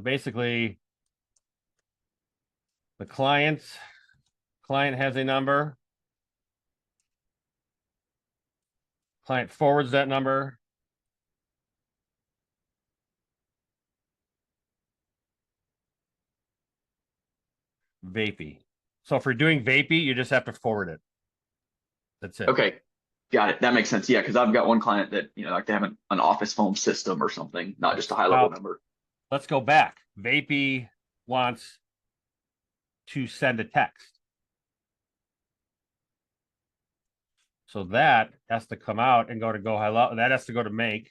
basically the client has a number. Client forwards that number. Vapi. So if we're doing Vapi, you just have to forward it. That's it. Okay. Got it. That makes sense. Yeah, because I've got one client that, like they have an office phone system or something, not just a high level number. Let's go back. Vapi wants to send a text. So that has to come out and go high level. That has to go to make.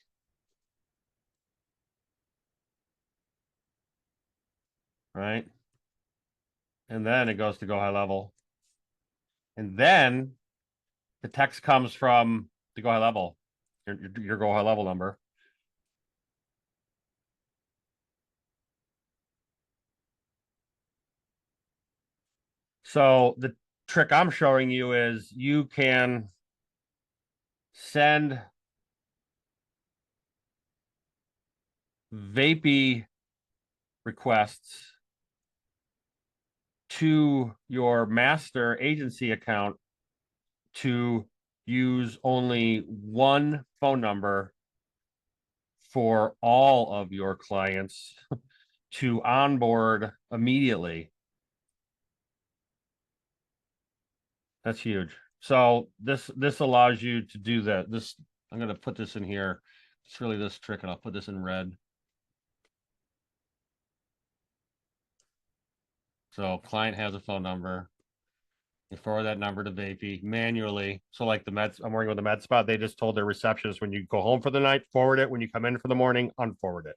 Right. And then it goes to go high level. And then the text comes from the go high level, your go high level number. So the trick I'm showing you is you can send Vapi requests to your master agency account to use only one phone number for all of your clients to onboard immediately. That's huge. So this allows you to do that. I'm going to put this in here. It's really this trick, and I'll put this in red. So client has a phone number. You forward that number to Vapi manually. So like the Meds, I'm working with the MedSpot. They just told their receptionist when you go home for the night, forward it. When you come in for the morning, unforward it.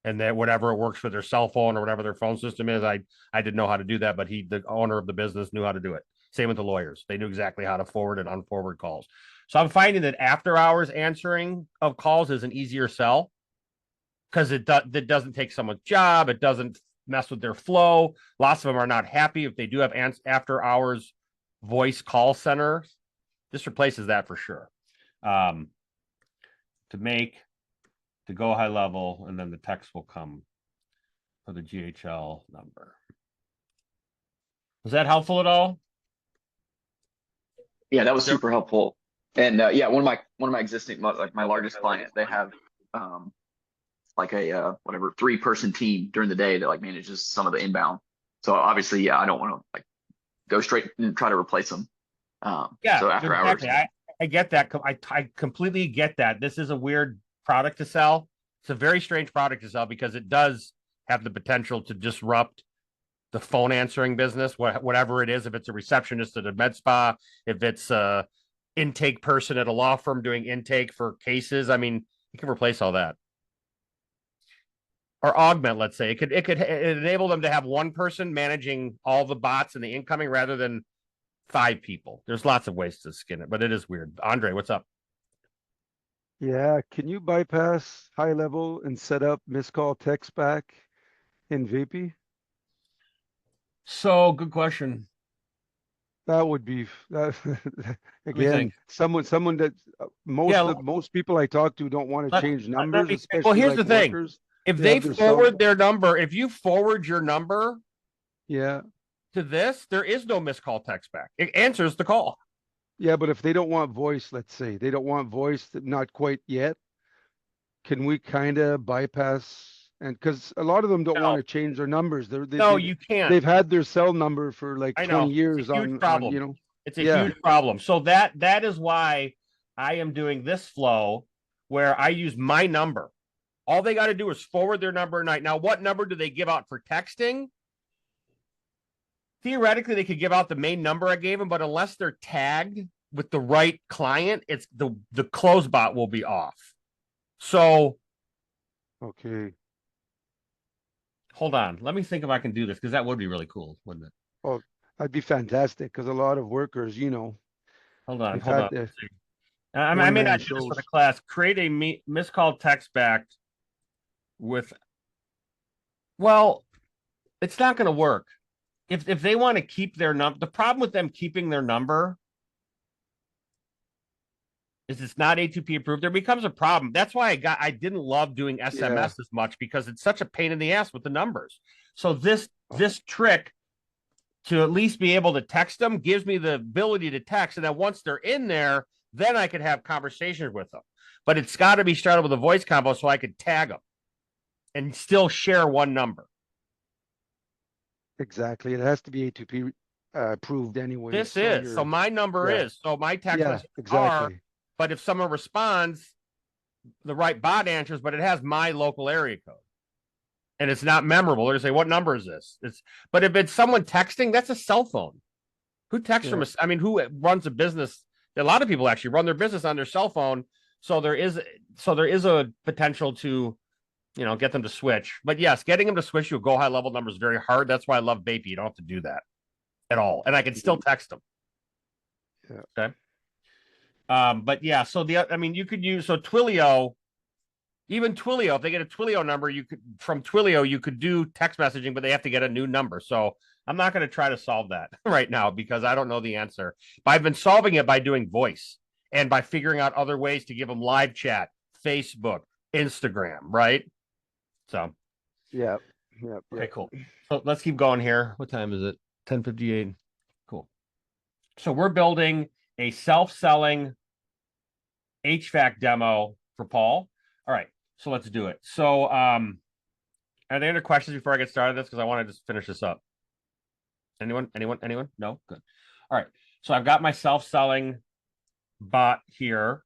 And that whatever it works with their cell phone or whatever their phone system is, I didn't know how to do that, but the owner of the business knew how to do it. Same with the lawyers. They knew exactly how to forward and unforward calls. So I'm finding that after hours answering of calls is an easier sell because it doesn't take someone's job. It doesn't mess with their flow. Lots of them are not happy if they do have after hours voice call center. This replaces that for sure. To go high level, and then the text will come for the GHL number. Was that helpful at all? Yeah, that was super helpful. And yeah, one of my existing, like my largest client, they have like a whatever 3-person team during the day that like manages some of the inbound. So obviously, yeah, I don't want to like go straight and try to replace them. Yeah, so after exactly. hours. I get that. I completely get that. This is a weird product to sell. It's a very strange product to sell because it does have the potential to disrupt the phone answering business, whatever it is. If it's a receptionist at a med spa, if it's a intake person at a law firm doing intake for cases, I mean, you can replace all that. Or augment, let's say. It could enable them to have one person managing all the bots and the incoming rather than 5 people. There's lots of ways to skin it, but it is weird. Andre, what's up? Yeah, can you bypass high level and set up missed call text back in Vapi? So good question. That would be that again, think. someone that most people I talk to don't want to change numbers, especially well, here's like the thing. workers. If they have their cell forward phone. their number, if you forward your number Yeah. to this, there is no missed call text back. It answers the call. Yeah, but if they don't want voice, let's say they don't want voice, not quite yet, can we kind of bypass? And because a lot of them don't want to change their numbers. You can't. They've had their cell number for like I know. 20 years It's a huge on, problem. you know. It's a huge problem. So that is why I am doing this flow where I use my number. All they got to do is forward their number at night. Now, what number do they give out for texting? Theoretically, they could give out the main number I gave them, but unless they're tagged with the right client, it's the CloseBot will be off. So, okay. Hold on. Let me think if I can do this because that would be really cool, wouldn't it? Oh, that'd be fantastic because a lot of workers, you know. Hold on. The, I may not do this for the class. Create a missed call text back with. Well, it's not going to work. If they want to keep their number, the problem with them keeping their number is it's not A2P approved. There becomes a problem. That's why I didn't love doing SMS as much because it's such a pain in the ass with the numbers. So this trick to at least be able to text them gives me the ability to text. And then once they're in there, then I could have conversations with them. But it's got to be started with a voice combo so I could tag them and still share one number. Exactly. It has to be A2P approved anyway. This so is, you're- so my number yeah. is, so my text Yeah, messages are, exactly. but if someone responds, the right bot answers, but it has my local area code. And it's not memorable. They're gonna say, what number is this? But if it's someone texting, that's a cell phone. Who texts from I mean, who runs a business? A lot of people actually run their business on their cell phone. So there is a potential to, get them to switch. But yes, getting them to switch to a go high level number is very hard. That's why I love Vapi. You don't have to do that at all. And I can still text them. Yeah. Okay. But yeah, so you could use, so Twilio, even Twilio, if they get a Twilio number, from Twilio, you could do text messaging, but they have to get a new number. So I'm not going to try to solve that right now because I don't know the answer. But I've been solving it by doing voice and by figuring out other ways to give them live chat, Facebook, Instagram, right? So. Yeah. Okay, cool. So let's keep going here. What time is it? 10:58. Cool. So we're building a self-selling HVAC demo for Paul. All right. So let's do it. So are there any questions before I get started this? Because I want to just finish this up. Anyone? No? Good. All right. So I've got my self-selling bot here.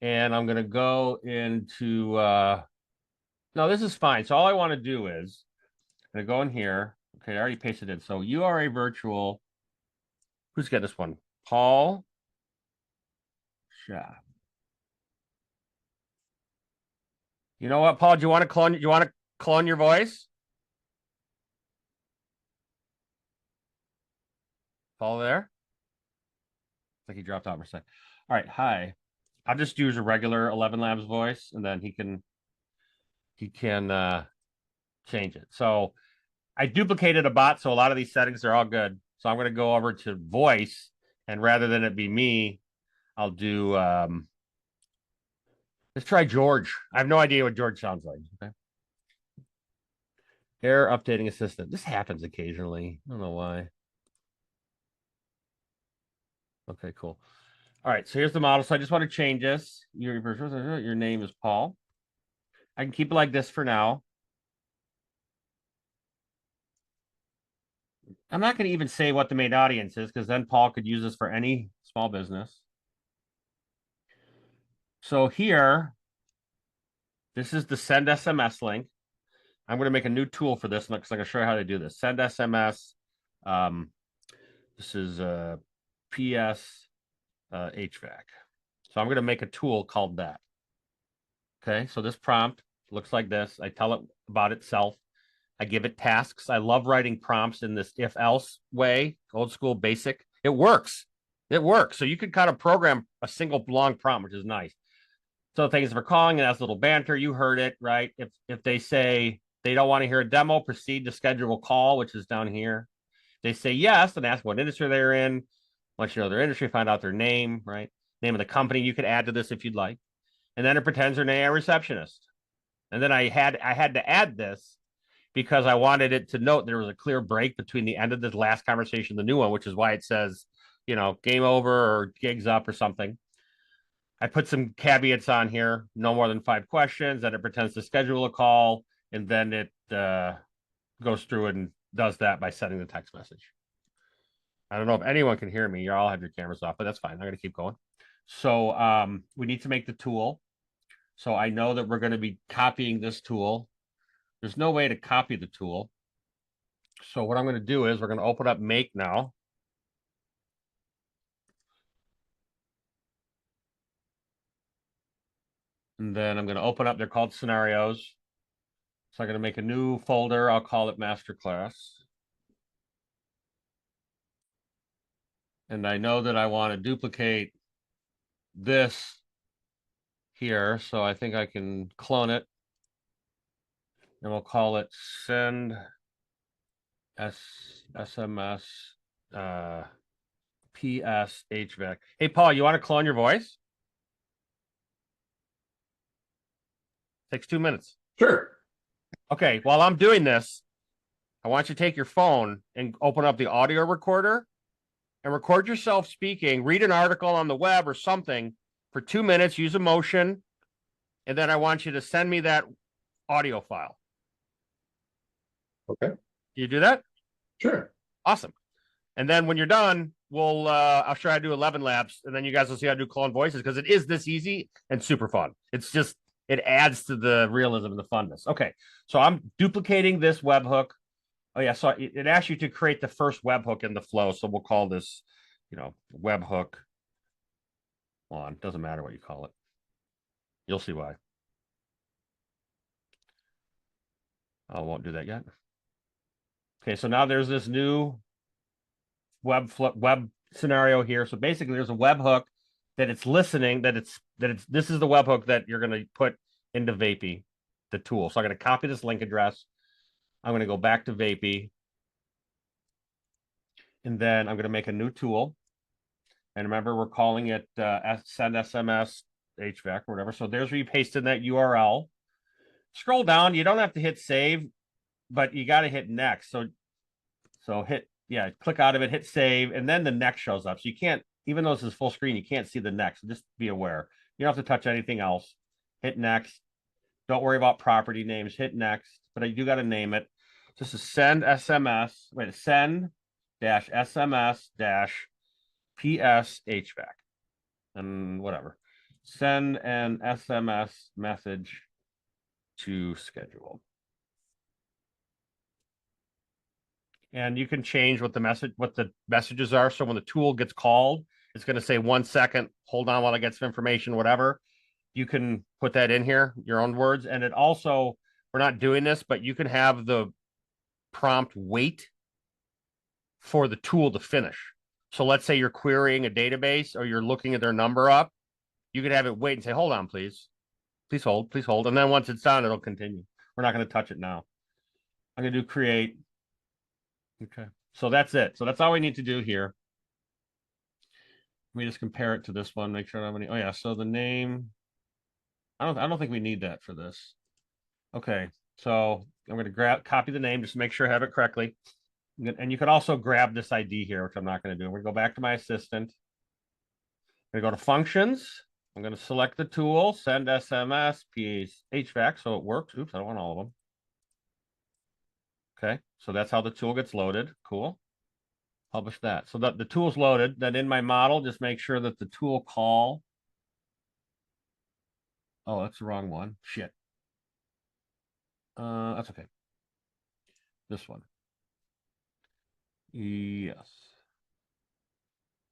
And I'm going to go into no, this is fine. So all I want to do is I'm going to go in here. Okay, I already pasted it. So you are a virtual. Who's got this one? Paul. Yeah. You know what, Paul? Do you want to clone your voice? Paul there? Looks like he dropped out for a sec. All right, hi. I'll just use a regular 11 Labs voice, and then he can change it. So I duplicated a bot, so a lot of these settings are all good. So I'm going to go over to voice, and rather than it be me, I'll do let's try George. I have no idea what George sounds like. Okay. Error updating assistant. This happens occasionally. I don't know why. Okay, cool. All right, so here's the model. So I just want to change this. Your name is Paul. I can keep it like this for now. I'm not going to even say what the main audience is because then Paul could use this for any small business. So here, this is the send SMS link. I'm going to make a new tool for this because I'm going to show you how to do this. Send SMS. This is PS HVAC. So I'm going to make a tool called that. Okay, so this prompt looks like this. I tell it about itself. I give it tasks. I love writing prompts in this if-else way, old school basic. It works. It works. So you could kind of program a single long prompt, which is nice. So thanks for calling. It has a little banter. You heard it, right? If they say they don't want to hear a demo, proceed to schedule a call, which is down here. They say yes, and ask what industry they're in. Once you know their industry, find out their name, right? Name of the company. You could add to this if you'd like. And then it pretends they're an AI receptionist. And then I had to add this because I wanted it to note there was a clear break between the end of the last conversation and the new one, which is why it says, game over or gigs up or something. I put some caveats on here, no more than 5 questions, that it pretends to schedule a call, and then it goes through and does that by sending the text message. I don't know if anyone can hear me. You all have your cameras off, but that's fine. I'm going to keep going. So we need to make the tool. So I know that we're going to be copying this tool. There's no way to copy the tool. So what I'm going to do is we're going to open up Make now. And then I'm going to open up, they're called scenarios. So I'm going to make a new folder. I'll call it Masterclass. And I know that I want to duplicate this here. So I think I can clone it. And we'll call it send SMS PS HVAC. Hey, Paul, you want to clone your voice? Takes 2 minutes. Sure. Okay, while I'm doing this, I want you to take your phone and open up the audio recorder and record yourself speaking. Read an article on the web or something for 2 minutes. Use emotion. And then I want you to send me that audio file. Okay. Can you do that? Sure. Awesome. And then when you're done, I'll show you how to do 11 laps, and then you guys will see how to do clone voices because it is this easy and super fun. It's just, it adds to the realism and the funness. Okay, so I'm duplicating this webhook. Oh yeah, so it asks you to create the first webhook in the flow. So we'll call this, webhook on. Doesn't matter what you call it. You'll see why. I won't do that yet. Okay, so now there's this new web scenario here. So basically, there's a webhook that it's listening. This is the webhook that you're going to put into Vapi, the tool. So I'm going to copy this link address. I'm going to go back to Vapi, and then I'm going to make a new tool. And remember, we're calling it send SMS HVAC or whatever. So there's where you paste in that URL. Scroll down. You don't have to hit save, but you got to hit next. So hit, yeah, click out of it, hit save, and then the next shows up. So you can't, even though this is full screen, you can't see the next. So just be aware. You don't have to touch anything else. Hit next. Don't worry about property names. Hit next, but I do got to name it. This is send SMS. Wait, send dash SMS dash PS HVAC and whatever. Send an SMS message to schedule. And you can change what the messages are. So when the tool gets called, it's going to say 1 second, hold on while I get some information, whatever. You can put that in here, your own words. And it also, we're not doing this, but you can have the prompt wait for the tool to finish. So let's say you're querying a database or you're looking at their number up. You could have it wait and say, hold on, please. Please hold, please hold. And then once it's done, it'll continue. We're not going to touch it now. I'm going to do create. Okay, so that's it. So that's all we need to do here. Let me just compare it to this one, make sure I don't have any. Oh yeah, so the name. I don't think we need that for this. Okay, so I'm going to copy the name just to make sure I have it correctly. And you can also grab this ID here, which I'm not going to do. We're going to go back to my assistant. I'm going to go to functions. I'm going to select the tool, send SMS, PA's HVAC, so it works. Oops, I don't want all of them. Okay, so that's how the tool gets loaded. Cool. Publish that. So that the tool's loaded. Then in my model, just make sure that the tool call. Oh, that's the wrong one. Shit. That's okay. This one. Yes.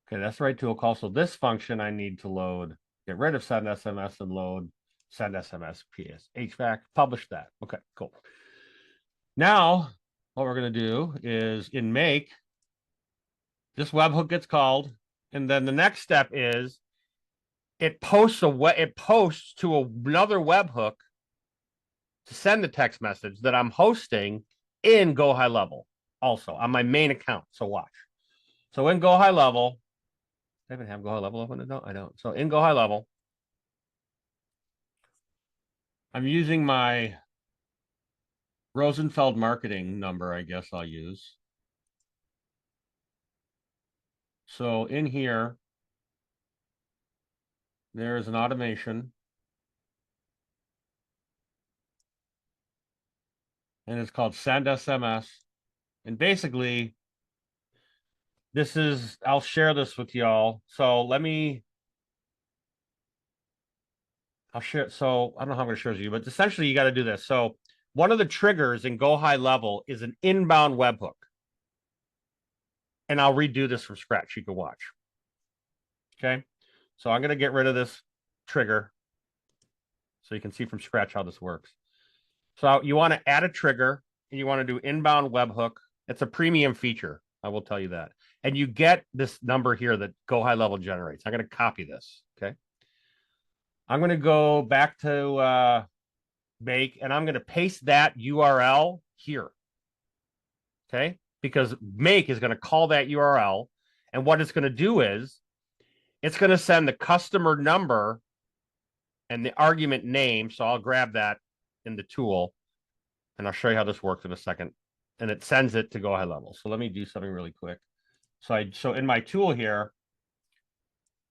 Okay, that's the right tool call. So this function I need to load. Get rid of send SMS and load send SMS PS HVAC. Publish that. Okay, cool. Now, what we're going to do is in make, this webhook gets called, and then the next step is it posts to another webhook to send the text message that I'm hosting in Go High Level, also on my main account. So watch. So in Go High Level, I even have Go High Level open. No, I don't. So in Go High Level, I'm using my Rosenfeld marketing number, I guess I'll use. So in here, there's an automation. And it's called send SMS. And basically, this is, I'll share this with y'all. So I'll share. So I don't know how I'm going to share it with you, but essentially you got to do this. So one of the triggers in Go High Level is an inbound webhook. And I'll redo this from scratch. You can watch. Okay. So I'm going to get rid of this trigger so you can see from scratch how this works. So you want to add a trigger and you want to do inbound webhook. It's a premium feature. I will tell you that. And you get this number here that Go High Level generates. I'm going to copy this. Okay. I'm going to go back to make, and I'm going to paste that URL here. Okay. Because make is going to call that URL. And what it's going to do is it's going to send the customer number and the argument name. So I'll grab that in the tool and I'll show you how this works in a second. And it sends it to Go High Level. So let me do something really quick. So in my tool here,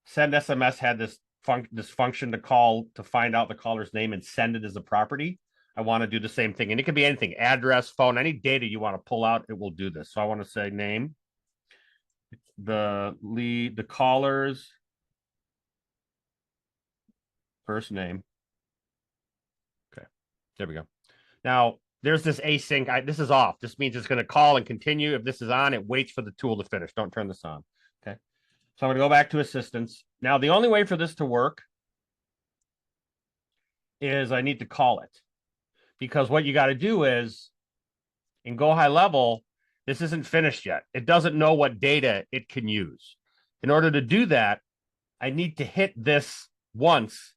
send SMS had this function to find out the caller's name and send it as a property. I want to do the same thing. And it could be anything, address, phone, any data you want to pull out, it will do this. So I want to say name. the caller's first name. Okay, there we go. Now there's this async. This is off. This means it's going to call and continue. If this is on, it waits for the tool to finish. Don't turn this on. Okay. So I'm going to go back to assistance. Now, the only way for this to work is I need to call it, because what you got to do is in Go High Level, this isn't finished yet. It doesn't know what data it can use. In order to do that, I need to hit this once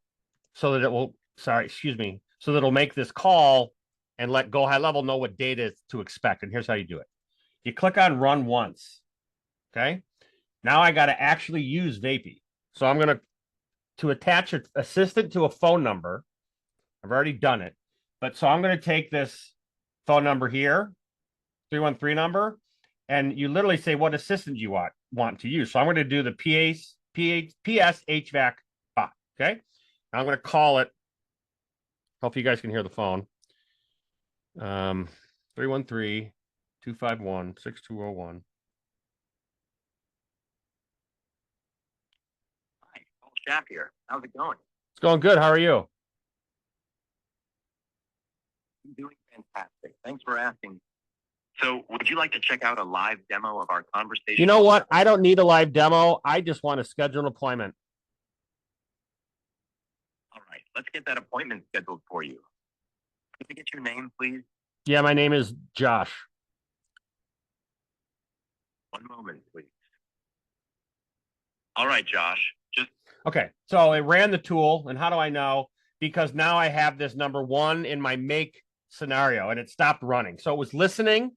so that it will, so that it'll make this call and let Go High Level know what data to expect. And here's how you do it. You click on run once. Okay. Now I got to actually use Vapi. So I'm going to attach an assistant to a phone number. I've already done it. But so I'm going to take this phone number here, 313 number, and you literally say what assistant you want to use. So I'm going to do the PS HVAC bot. Okay. Now I'm going to call it. Hope you guys can hear the phone. 313-251-6201. Jack here. How's it going? It's going good. How are you? I'm doing fantastic. Thanks for asking. So would you like to check out a live demo of our conversation? You know what? I don't need a live demo. I just want to schedule an appointment. All right, let's get that appointment scheduled for you. Can I get your name, please? Yeah, my name is Josh. One moment, please. All right, Josh. Okay, so it ran the tool, and how do I know? Because now I have this number one in my make scenario, and it stopped running. So it was listening,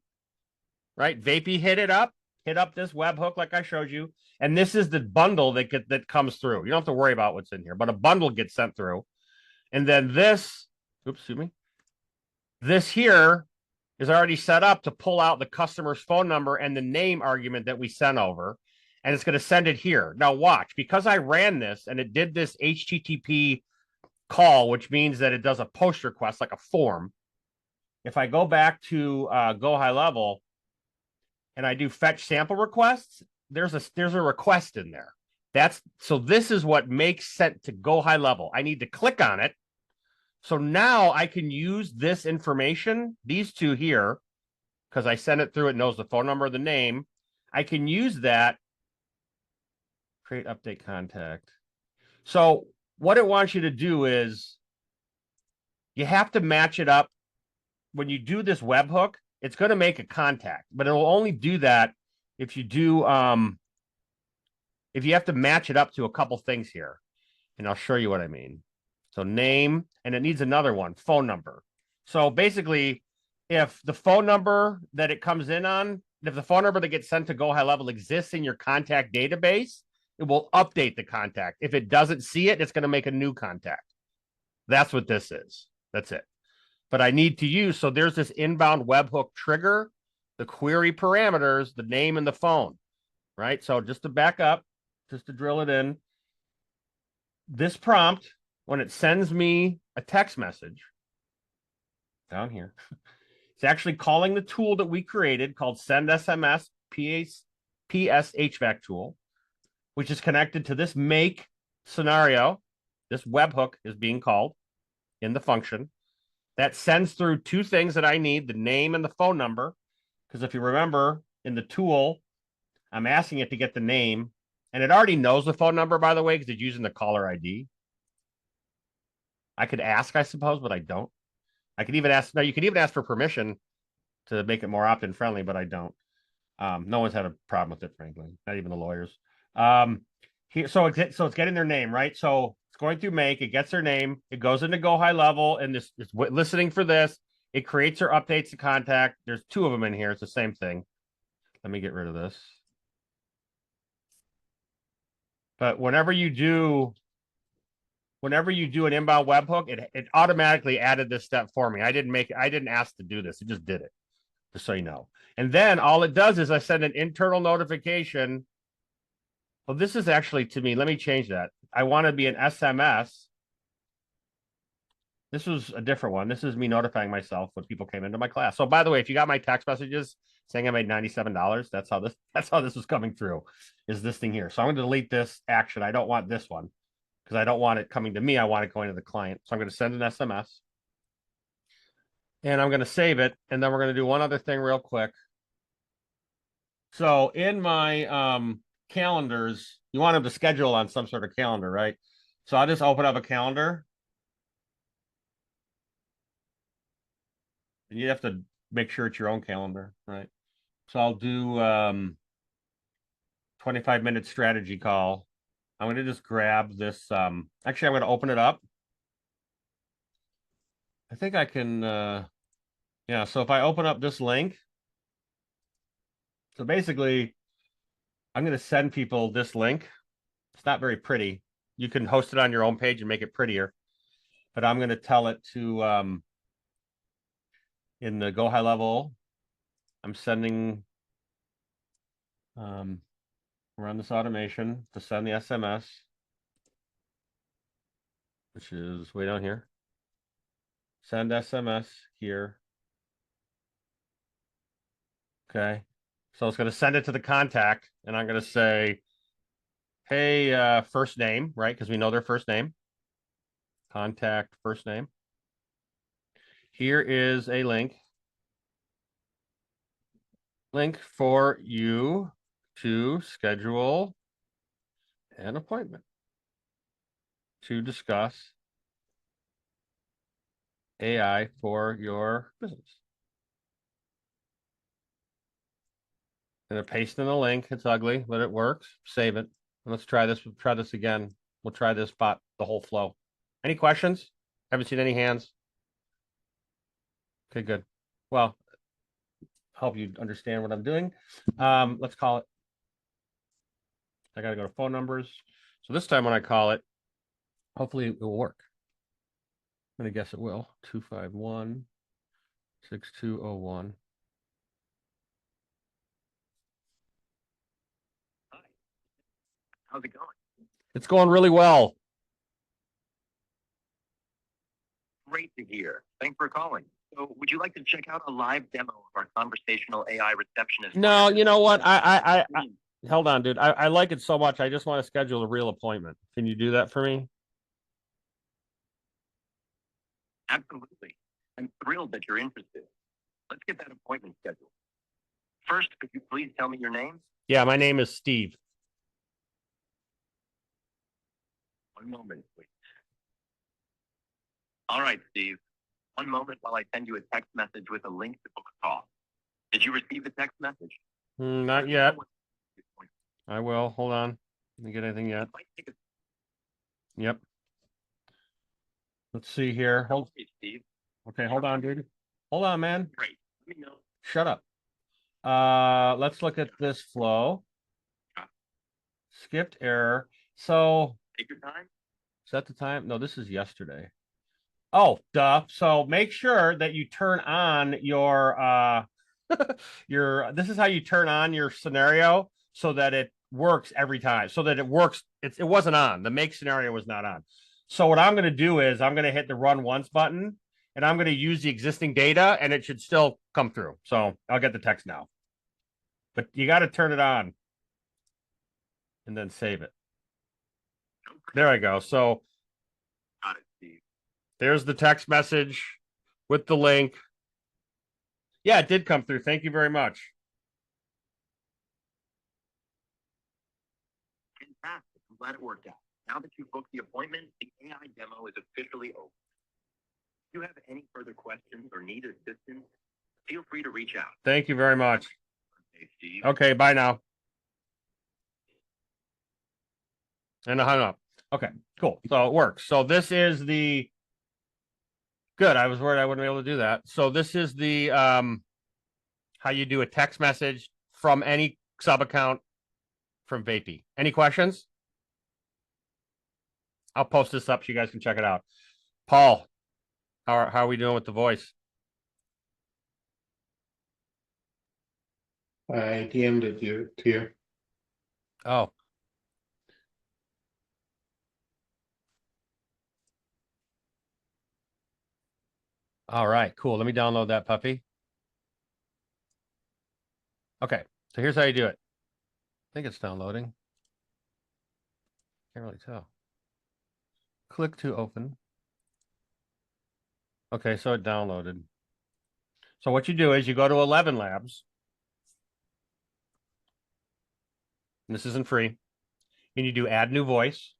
right? Vapi hit up this webhook like I showed you, and this is the bundle that comes through. You don't have to worry about what's in here, but a bundle gets sent through, and then this here is already set up to pull out the customer's phone number and the name argument that we sent over. And it's going to send it here. Now watch, because I ran this and it did this HTTP call, which means that it does a post request like a form. If I go back to Go High Level and I do fetch sample requests, there's a request in there. So this is what makes sent to Go High Level. I need to click on it. So now I can use this information, these two here, because I sent it through, it knows the phone number, the name. I can use that. Create update contact. So what it wants you to do is you have to match it up. When you do this webhook, it's going to make a contact, but it will only do that if you do if you have to match it up to a couple things here. And I'll show you what I mean. So name, and it needs another one, phone number. So basically, if the phone number that it comes in on, if the phone number that gets sent to Go High Level exists in your contact database, it will update the contact. If it doesn't see it, it's going to make a new contact. That's what this is. That's it. But I need to use, so there's this inbound webhook trigger, the query parameters, the name and the phone, right? So just to back up, just to drill it in, this prompt, when it sends me a text message down here, it's actually calling the tool that we created called Send SMS PS HVAC tool, which is connected to this make scenario. This webhook is being called in the function. That sends through two things that I need, the name and the phone number. Because if you remember, in the tool, I'm asking it to get the name. And it already knows the phone number, by the way, because it's using the caller ID. I could ask, I suppose, but I don't. I could even ask, no, you could even ask for permission to make it more opt-in friendly, but I don't. No one's had a problem with it, frankly, not even the lawyers. So it's getting their name, right? So it's going through make, it gets their name, it goes into Go High Level, and it's listening for this. It creates or updates the contact. There's two of them in here. It's the same thing. Let me get rid of this. But whenever you do an inbound webhook, it automatically added this step for me. I didn't ask to do this. It just did it, just so you know. And then all it does is I send an internal notification. Well, this is actually to me. Let me change that. I want to be an SMS. This was a different one. This is me notifying myself when people came into my class. So by the way, if you got my text messages saying I made $97, that's how this was coming through, is this thing here. So I'm going to delete this action. I don't want this one because I don't want it coming to me. I want it going to the client. So I'm going to send an SMS and I'm going to save it. And then we're going to do one other thing real quick. So in my calendars, you want them to schedule on some sort of calendar, right? So I'll just open up a calendar. And you have to make sure it's your own calendar, right? So I'll do 25-minute strategy call. I'm going to just grab this. Actually, I'm going to open it up. I think I can, yeah. So if I open up this link, so basically, I'm going to send people this link. It's not very pretty. You can host it on your own page and make it prettier. But I'm going to tell it to, in the Go High Level, I'm sending, run this automation to send the SMS, which is way down here. Send SMS here. Okay. So it's going to send it to the contact, and I'm going to say, hey, first name, right? Because we know their first name. Contact first name. Here is a link. Link for you to schedule an appointment to discuss AI for your business. Gonna paste in the link. It's ugly, but it works. Save it. And let's try this. We'll try this again. We'll try this bot, the whole flow. Any questions? Haven't seen any hands. Okay, good. Well, help you understand what I'm doing. Let's call it. I gotta go to phone numbers. So this time when I call it, hopefully it will work. I'm gonna guess it will. 251-6201. How's it going? It's going really well. Great to hear. Thanks for calling. So would you like to check out a live demo of our conversational AI receptionist? No, you know what? I hold on, dude. I like it so much. I just want to schedule a real appointment. Can you do that for me? Absolutely. I'm thrilled that you're interested. Let's get that appointment scheduled. First, could you please tell me your name? Yeah, my name is Steve. One moment, please. All right, Steve. One moment while I send you a text message with a link to book a call. Did you receive the text message? Not yet. I will. Hold on. Didn't get anything yet. Yep. Let's see here. Hold. Steve. Okay, hold on, dude. Hold on, man. Great. Let me know. Shut up. Let's look at this flow. Skipped error. So Take your time. is that the time? No, this is yesterday. Oh, duh. So make sure that you turn on your this is how you turn on your scenario so that it works every time. So that it works. It wasn't on. The make scenario was not on. So what I'm going to do is I'm going to hit the run once button and I'm going to use the existing data and it should still come through. So I'll get the text now. But you got to turn it on and then save it. There I go. So Got it, Steve. there's the text message with the link. Yeah, it did come through. Thank you very much. Fantastic. I'm glad it worked out. Now that you've booked the appointment, the AI demo is officially open. If you have any further questions or need assistance, feel free to reach out. Thank you very much. Hey, Steve. Okay, bye now. And I hung up. Okay, cool. So it works. So this is the good. I was worried I wouldn't be able to do that. So this is the how you do a text message from any sub account from Vapi. Any questions? I'll post this up so you guys can check it out. Paul, how are we doing with the voice? I DM'd it to you. Oh. All right, cool. Let me download that puppy. Okay, so here's how you do it. I think it's downloading. Can't really tell. Click to open. Okay, so it downloaded. So what you do is you go to 11 Labs. And this isn't free. And you do add new voice.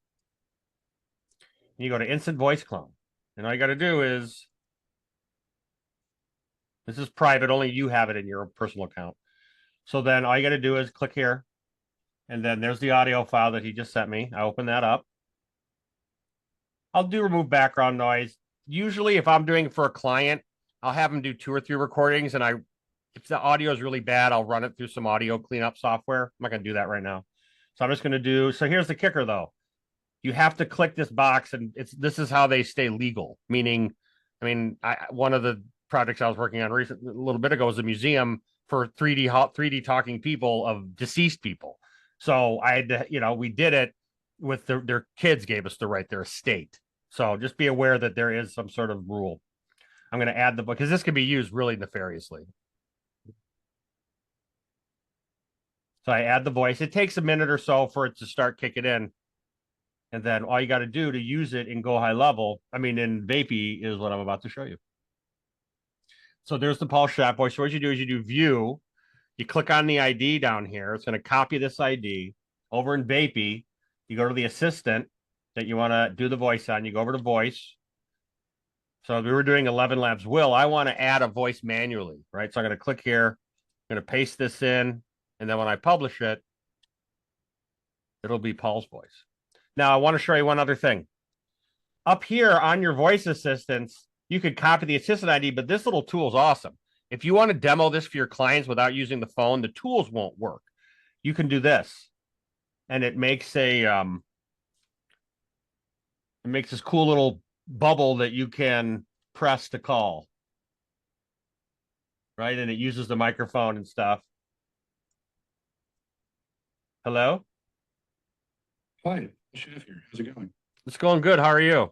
And you go to instant voice clone. And all you got to do is, this is private, only you have it in your personal account. So then all you got to do is click here. And then there's the audio file that he just sent me. I open that up. I'll do remove background noise. Usually if I'm doing it for a client, I'll have them do 2 or 3 recordings. And if the audio is really bad, I'll run it through some audio cleanup software. I'm not going to do that right now. So I'm just going to do, so here's the kicker though. You have to click this box and this is how they stay legal. Meaning, one of the projects I was working on a little bit ago was a museum for 3D talking people of deceased people. So I had to, we did it with their kids gave us the right, their estate. So just be aware that there is some sort of rule. I'm going to add because this can be used really nefariously. So I add the voice. It takes a minute or so for it to start kicking in. And then all you got to do to use it in Go High Level, in Vapi, is what I'm about to show you. So there's the Paul Schaap voice. So what you do is you do view, you click on the ID down here. It's going to copy this ID over in Vapi. You go to the assistant that you want to do the voice on. You go over to voice. So we were doing 11 Labs Will. I want to add a voice manually, right? So I'm going to click here. I'm going to paste this in. And then when I publish it, it'll be Paul's voice. Now, I want to show you one other thing. Up here on your voice assistants, you could copy the assistant ID, but this little tool is awesome. If you want to demo this for your clients without using the phone, the tools won't work. You can do this. And it makes this cool little bubble that you can press to call. Right? And it uses the microphone and stuff. Hello? Hi, Chef here. How's it going? It's going good. How are you?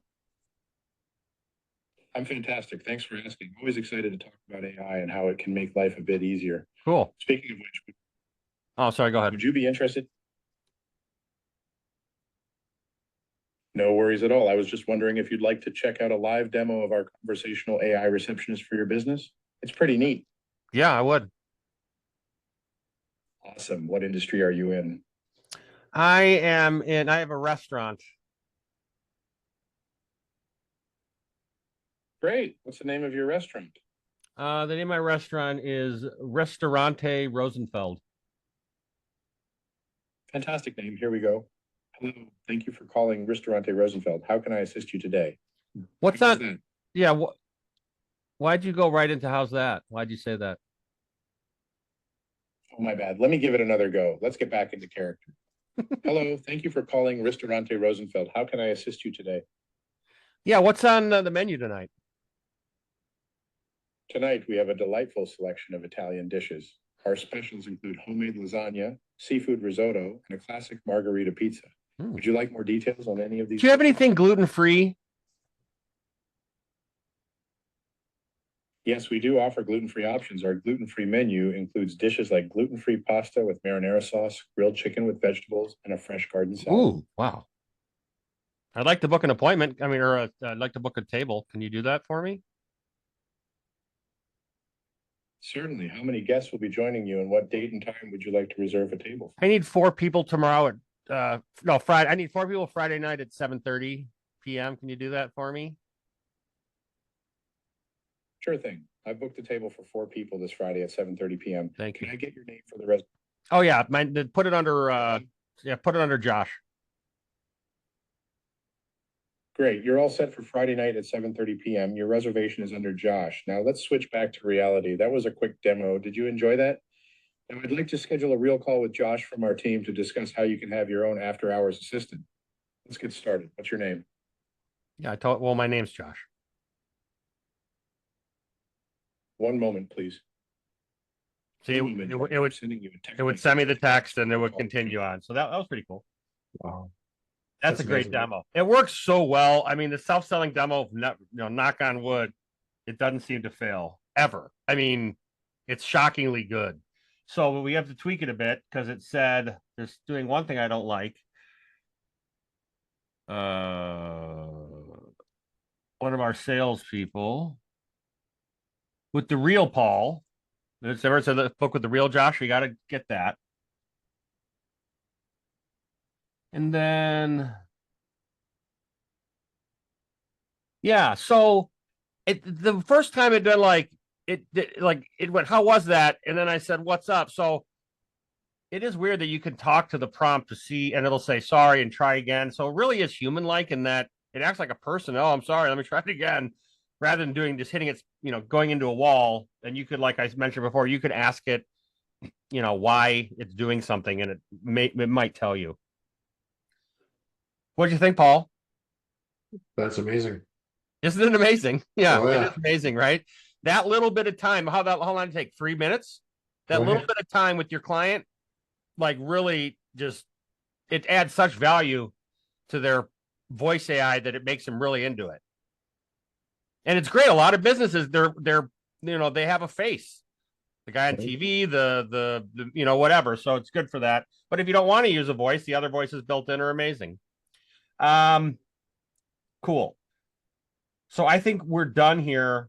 I'm fantastic. Thanks for asking. Always excited to talk about AI and how it can make life a bit easier. Cool. Speaking of which, oh, sorry, go ahead. Would you be interested? No worries at all. I was just wondering if you'd like to check out a live demo of our conversational AI receptionist for your business. It's pretty neat. Yeah, I would. Awesome. What industry are you in? I have a restaurant. Great. What's the name of your restaurant? The name of my restaurant is Restaurante Rosenfeld. Fantastic name. Here we go. Hello. Thank you for calling Restaurante Rosenfeld. How can I assist you today? What's that? Yeah. Why'd you go right into how's that? Why'd you say that? Oh, my bad. Let me give it another go. Let's get back into character. Hello. Thank you for calling Restaurante Rosenfeld. How can I assist you today? Yeah. What's on the menu tonight? Tonight, we have a delightful selection of Italian dishes. Our specials include homemade lasagna, seafood risotto, and a classic margarita pizza. Would you like more details on any of these? Do you have anything gluten-free? Yes, we do offer gluten-free options. Our gluten-free menu includes dishes like gluten-free pasta with marinara sauce, grilled chicken with vegetables, and a fresh garden salad. Ooh, wow. I'd like to book an appointment. I'd like to book a table. Can you do that for me? Certainly. How many guests will be joining you, and what date and time would you like to reserve a table for? I need 4 people tomorrow at Friday. I need 4 people Friday night at 7:30 p.m. Can you do that for me? Sure thing. I booked a table for 4 people this Friday at 7:30 p.m. Thank you. Can I get your name for the rest? Oh yeah, put it under Josh. Great. You're all set for Friday night at 7:30 p.m. Your reservation is under Josh. Now let's switch back to reality. That was a quick demo. Did you enjoy that? Now I'd like to schedule a real call with Josh from our team to discuss how you can have your own after-hours assistant. Let's get started. What's your name? Yeah, my name's Josh. One moment, please. See, it would send me the text and it would continue on. So that was pretty cool. Wow. That's a great demo. It works so well. The self-selling demo, knock on wood, it doesn't seem to fail ever. I mean, it's shockingly good. So we have to tweak it a bit because it said there's doing one thing I don't like. One of our salespeople with the real Paul. It's ever said the book with the real Josh. You got to get that. And then, yeah. So the first time it did like it went, how was that? And then I said, what's up? So it is weird that you can talk to the prompt to see, and it'll say sorry and try again. So it really is human like in that it acts like a person. Oh, I'm sorry. Let me try it again. Rather than doing just hitting it, going into a wall. And you could, like I mentioned before, you could ask it, why it's doing something, and it might tell you. What'd you think, Paul? That's amazing. Isn't it amazing? Yeah, Oh, yeah. It is amazing, right? That little bit of time, how long did it take? 3 minutes? That Right. little bit of time with your client, like really just, it adds such value to their voice AI that it makes them really into it. And it's great. A lot of businesses, they're they have a face. The guy on TV, the whatever. So it's good for that. But if you don't want to use a voice, the other voices built in are amazing. Cool. So I think we're done here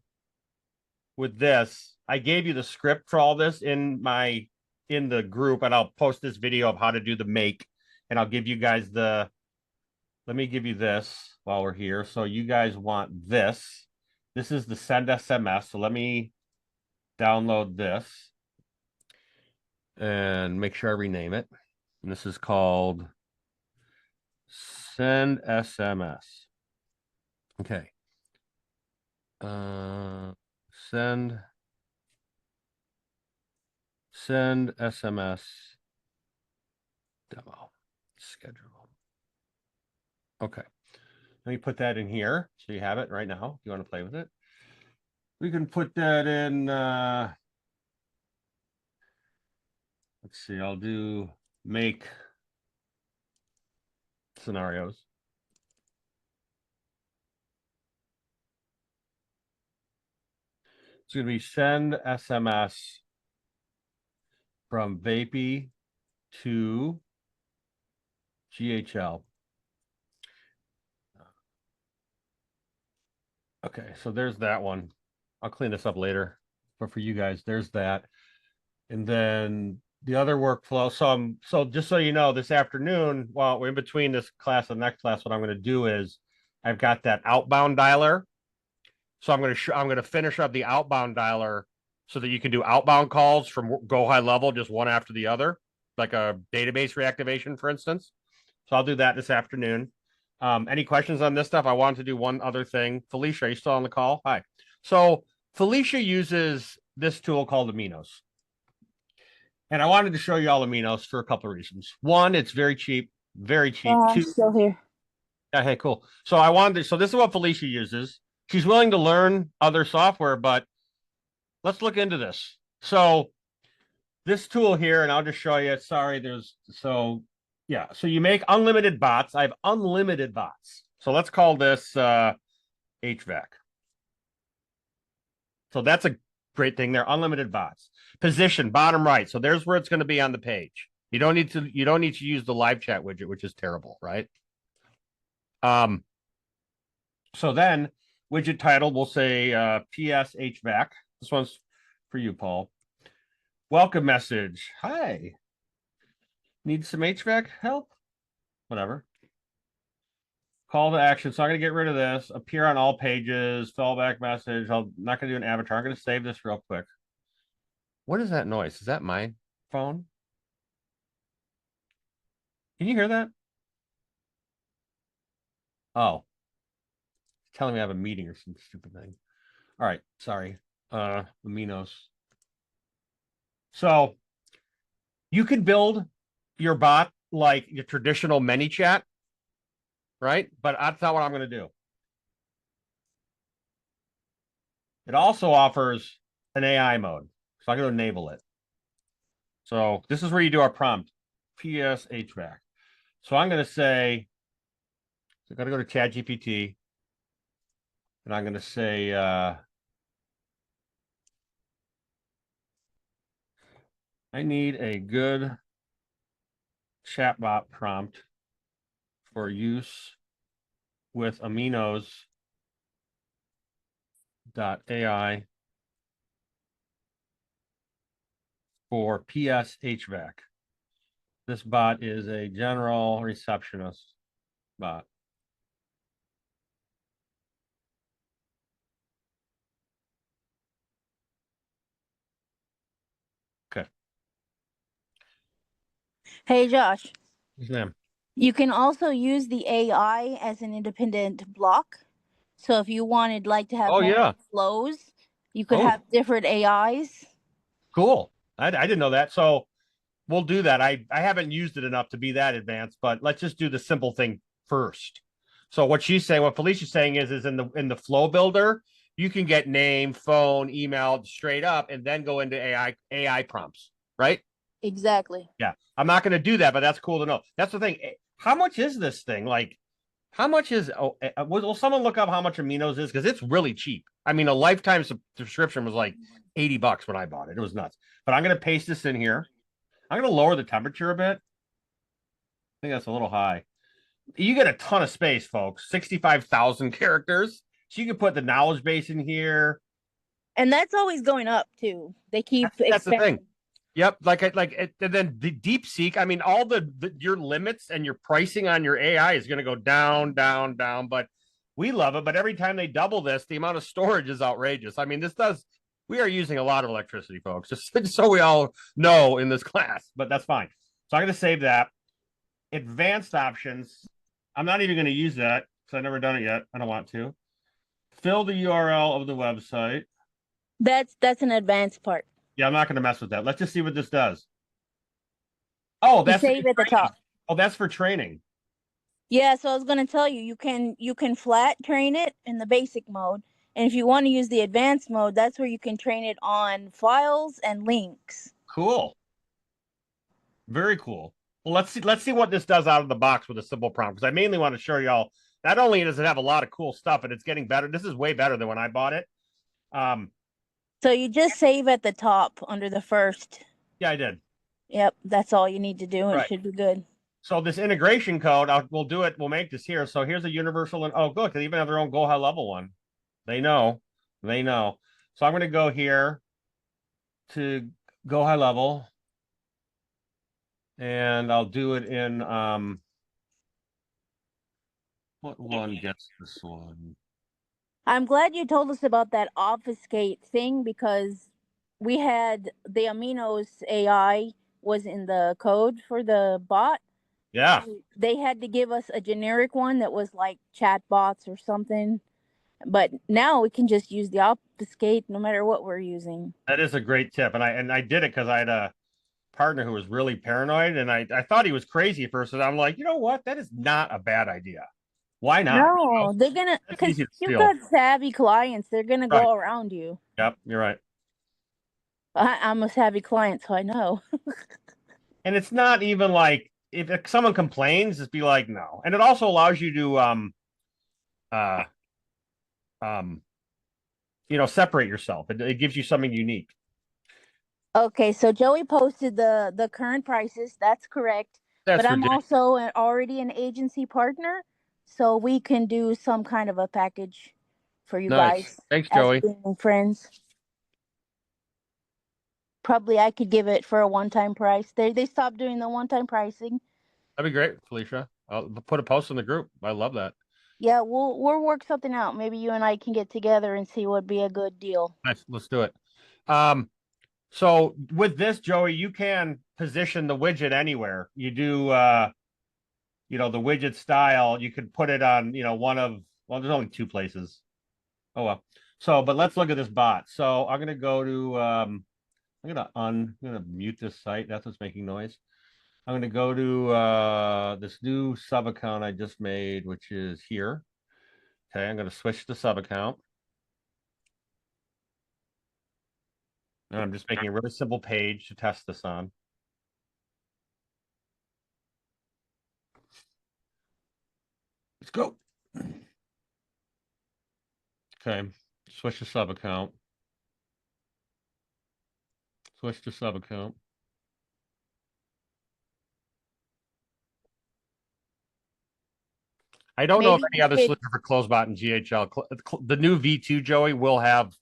with this. I gave you the script for all this in the group, and I'll post this video of how to do the make, and I'll give you guys let me give you this while we're here. So you guys want this. This is the send SMS. So let me download this and make sure I rename it. And this is called send SMS. Okay. Send SMS demo schedule. Okay. Let me put that in here so you have it right now. If you want to play with it, we can put that in. Let's see. I'll do make scenarios. It's going to be send SMS from Vapi to GHL. Okay, so there's that one. I'll clean this up later, but for you guys, there's that. And then the other workflow. So just so you know, this afternoon, while we're in between this class and next class, what I'm going to do is I've got that outbound dialer. So I'm going to finish up the outbound dialer so that you can do outbound calls from go high level, just one after the other, like a database reactivation, for instance. So I'll do that this afternoon. Any questions on this stuff? I wanted to do one other thing. Felicia, are you still on the call? Hi. So Felicia uses this tool called Aminos. And I wanted to show you all Aminos for a couple of reasons. One, it's very cheap, very cheap. I'm still here. Yeah, hey, cool. So this is what Felicia uses. She's willing to learn other software, but let's look into this. So this tool here, and I'll just show you. Sorry, so you make unlimited bots. I have unlimited bots. So let's call this HVAC. So that's a great thing. They're unlimited bots. Position, bottom right. So there's where it's going to be on the page. You don't need to use the live chat widget, which is terrible, right? So then widget title will say PS HVAC. This one's for you, Paul. Welcome message. Hi. Need some HVAC help? Whatever. Call to action. So I'm going to get rid of this. Appear on all pages. Fallback message. I'm not going to do an avatar. I'm going to save this real quick. What is that noise? Is that my phone? Can you hear that? Oh. It's telling me I have a meeting or some stupid thing. All right. Sorry. Aminos. So you could build your bot like your traditional ManyChat, right? But that's not what I'm going to do. It also offers an AI mode. So I'm going to enable it. So this is where you do our prompt, PS HVAC. So I'm going to say, so I'm going to go to ChatGPT, and I'm going to say, I need a good chatbot prompt for use with aminos.ai for PS HVAC. This bot is a general receptionist bot. Okay. Hey, Josh, Yes, ma'am. you can also use the AI as an independent block. So if you wanted like to have Oh, more yeah. flows, you could Oh, have different AIs. cool. I didn't know that. So we'll do that. I haven't used it enough to be that advanced, but let's just do the simple thing first. So what she's saying, what Felicia's saying is in the flow builder, you can get name, phone, email straight up, and then go into AI prompts, right? Exactly. Yeah, I'm not going to do that, but that's cool to know. That's the thing. How much is this thing? Like, how much is? Will someone look up how much Aminos is? Because it's really cheap. I mean, a lifetime subscription was like $80 when I bought it. It was nuts. But I'm going to paste this in here. I'm going to lower the temperature a bit. I think that's a little high. You get a ton of space, folks. 65,000 characters. So you can put the knowledge base in here. And that's always going up too. They keep That's the expanding. thing. Yep, and then the deep seek. I mean, all your limits and your pricing on your AI is going to go down, down, down. But we love it. But every time they double this, the amount of storage is outrageous. I mean, we are using a lot of electricity, folks. Just so we all know in this class. But that's fine. So I'm going to save that. Advanced options. I'm not even going to use that because I've never done it yet. I don't want to. Fill the URL of the website. That's an advanced part. Yeah, I'm not going to mess with that. Let's just see what this does. Oh, You that's save at the top. Oh, that's for training. Yeah, so I was gonna tell you, you can flat train it in the basic mode, and if you want to use the advanced mode, that's where you can train it on files and links. Cool. Very cool. Well, let's see what this does out of the box with a simple prompt, because I mainly want to show y'all not only does it have a lot of cool stuff, and it's getting better. This is way better than when I bought it. So you just save at the top under the first. Yeah, I did. Yep, that's all you need to do. It Right. should be good. So this integration code, we'll do it. We'll make this here. So here's a universal, and oh, look, they even have their own Go High Level one. They know. So I'm going to go here to Go High Level, and I'll do it in what one gets this one? I'm glad you told us about that obfuscate thing because we had the Aminos AI was in the code for the bot. Yeah, They had to give us a generic one that was like chatbots or something. But now we can just use the obfuscate no matter what we're using. that is a great tip, and I did it because I had a partner who was really paranoid, and I thought he was crazy at first, and I'm like, you know what? That is not a bad idea. Why not? No, they're gonna That's because easy to you've steal. got savvy clients. They're gonna Right. go around you. Yep, you're right. I'm a savvy client, so I know. And it's not even like if someone complains, just be like, no. And it also allows you to uh separate yourself. It gives you something unique. Okay, so Joey posted the current prices. That's correct. That's But I'm ridiculous. also already an agency partner, so we can do some kind of a package for you Nice. guys Thanks, as Joey. being friends. Probably I could give it for a one-time price. They stopped doing the one-time pricing. That'd be great, Felicia. I'll put a post in the group. I love that. Yeah, we'll work something out. Maybe you and I can get together and see what'd be a good deal. Nice. Let's do it. So with this, Joey, you can position the widget anywhere. You do the widget style, you could put it on, there's only two places. Oh well. So, but let's look at this bot. So I'm gonna go to I'm gonna mute this site. That's what's making noise. I'm gonna go to this new sub account I just made, which is here. Okay, I'm gonna switch to sub account. And I'm just making a really simple page to test this on. Let's go. Okay, switch to sub account. Switch to sub account. I don't know of Maybe any we other could- solution for CloseBot and GHL. The new V2 Joey will have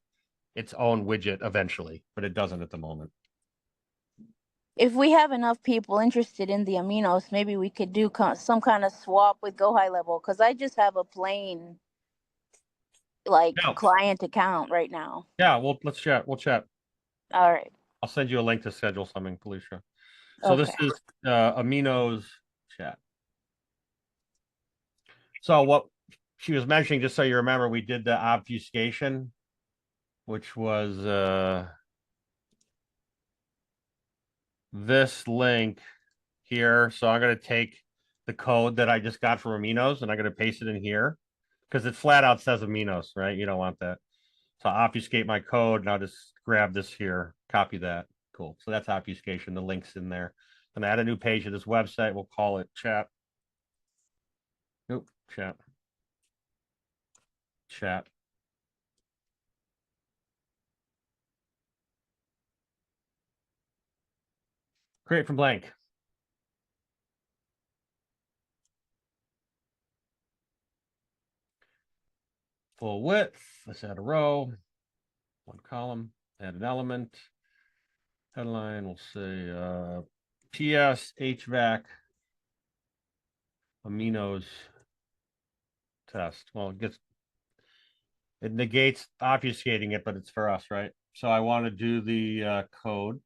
its own widget eventually, but it doesn't at the moment. If we have enough people interested in the aminos, maybe we could do some kind of swap with Go High Level, because I just have a plain like No. client account right now. Yeah, let's chat. We'll chat. All right. I'll send you a link to schedule something, Felicia. So this is aminos chat. So what she was mentioning, just so you remember, we did the obfuscation, which was this link here. So I'm going to take the code that I just got from aminos and I'm going to paste it in here because it flat out says aminos, right? You don't want that. So I'll obfuscate my code and I'll just grab this here, copy that. Cool. So that's obfuscation. The link's in there. Then add a new page to this website. We'll call it chat. Nope, chat. Chat. Create from blank. Full width. Let's add a row. One column. Add an element. Headline. We'll say PS HVAC aminos test. Well, it negates obfuscating it, but it's for us, right? So I want to do the code.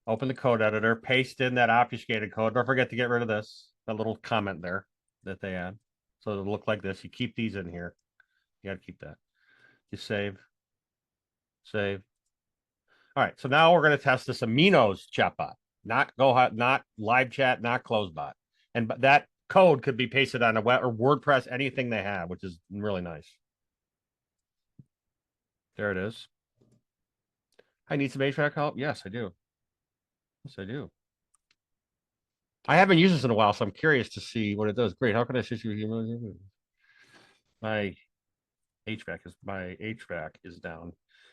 Open the code editor, paste in that obfuscated code. Don't forget to get rid of this, that little comment there that they add. So it'll look like this. You keep these in here. You got to keep that. You save. Save. All right. So now we're going to test this aminos chatbot, not live chat, not CloseBot. And that code could be pasted on a web or WordPress, anything they have, which is really nice. There it is. I need some HVAC help. Yes, I do. Yes, I do. I haven't used this in a while, so I'm curious to see what it does. Great. How can I assist you? My HVAC is down.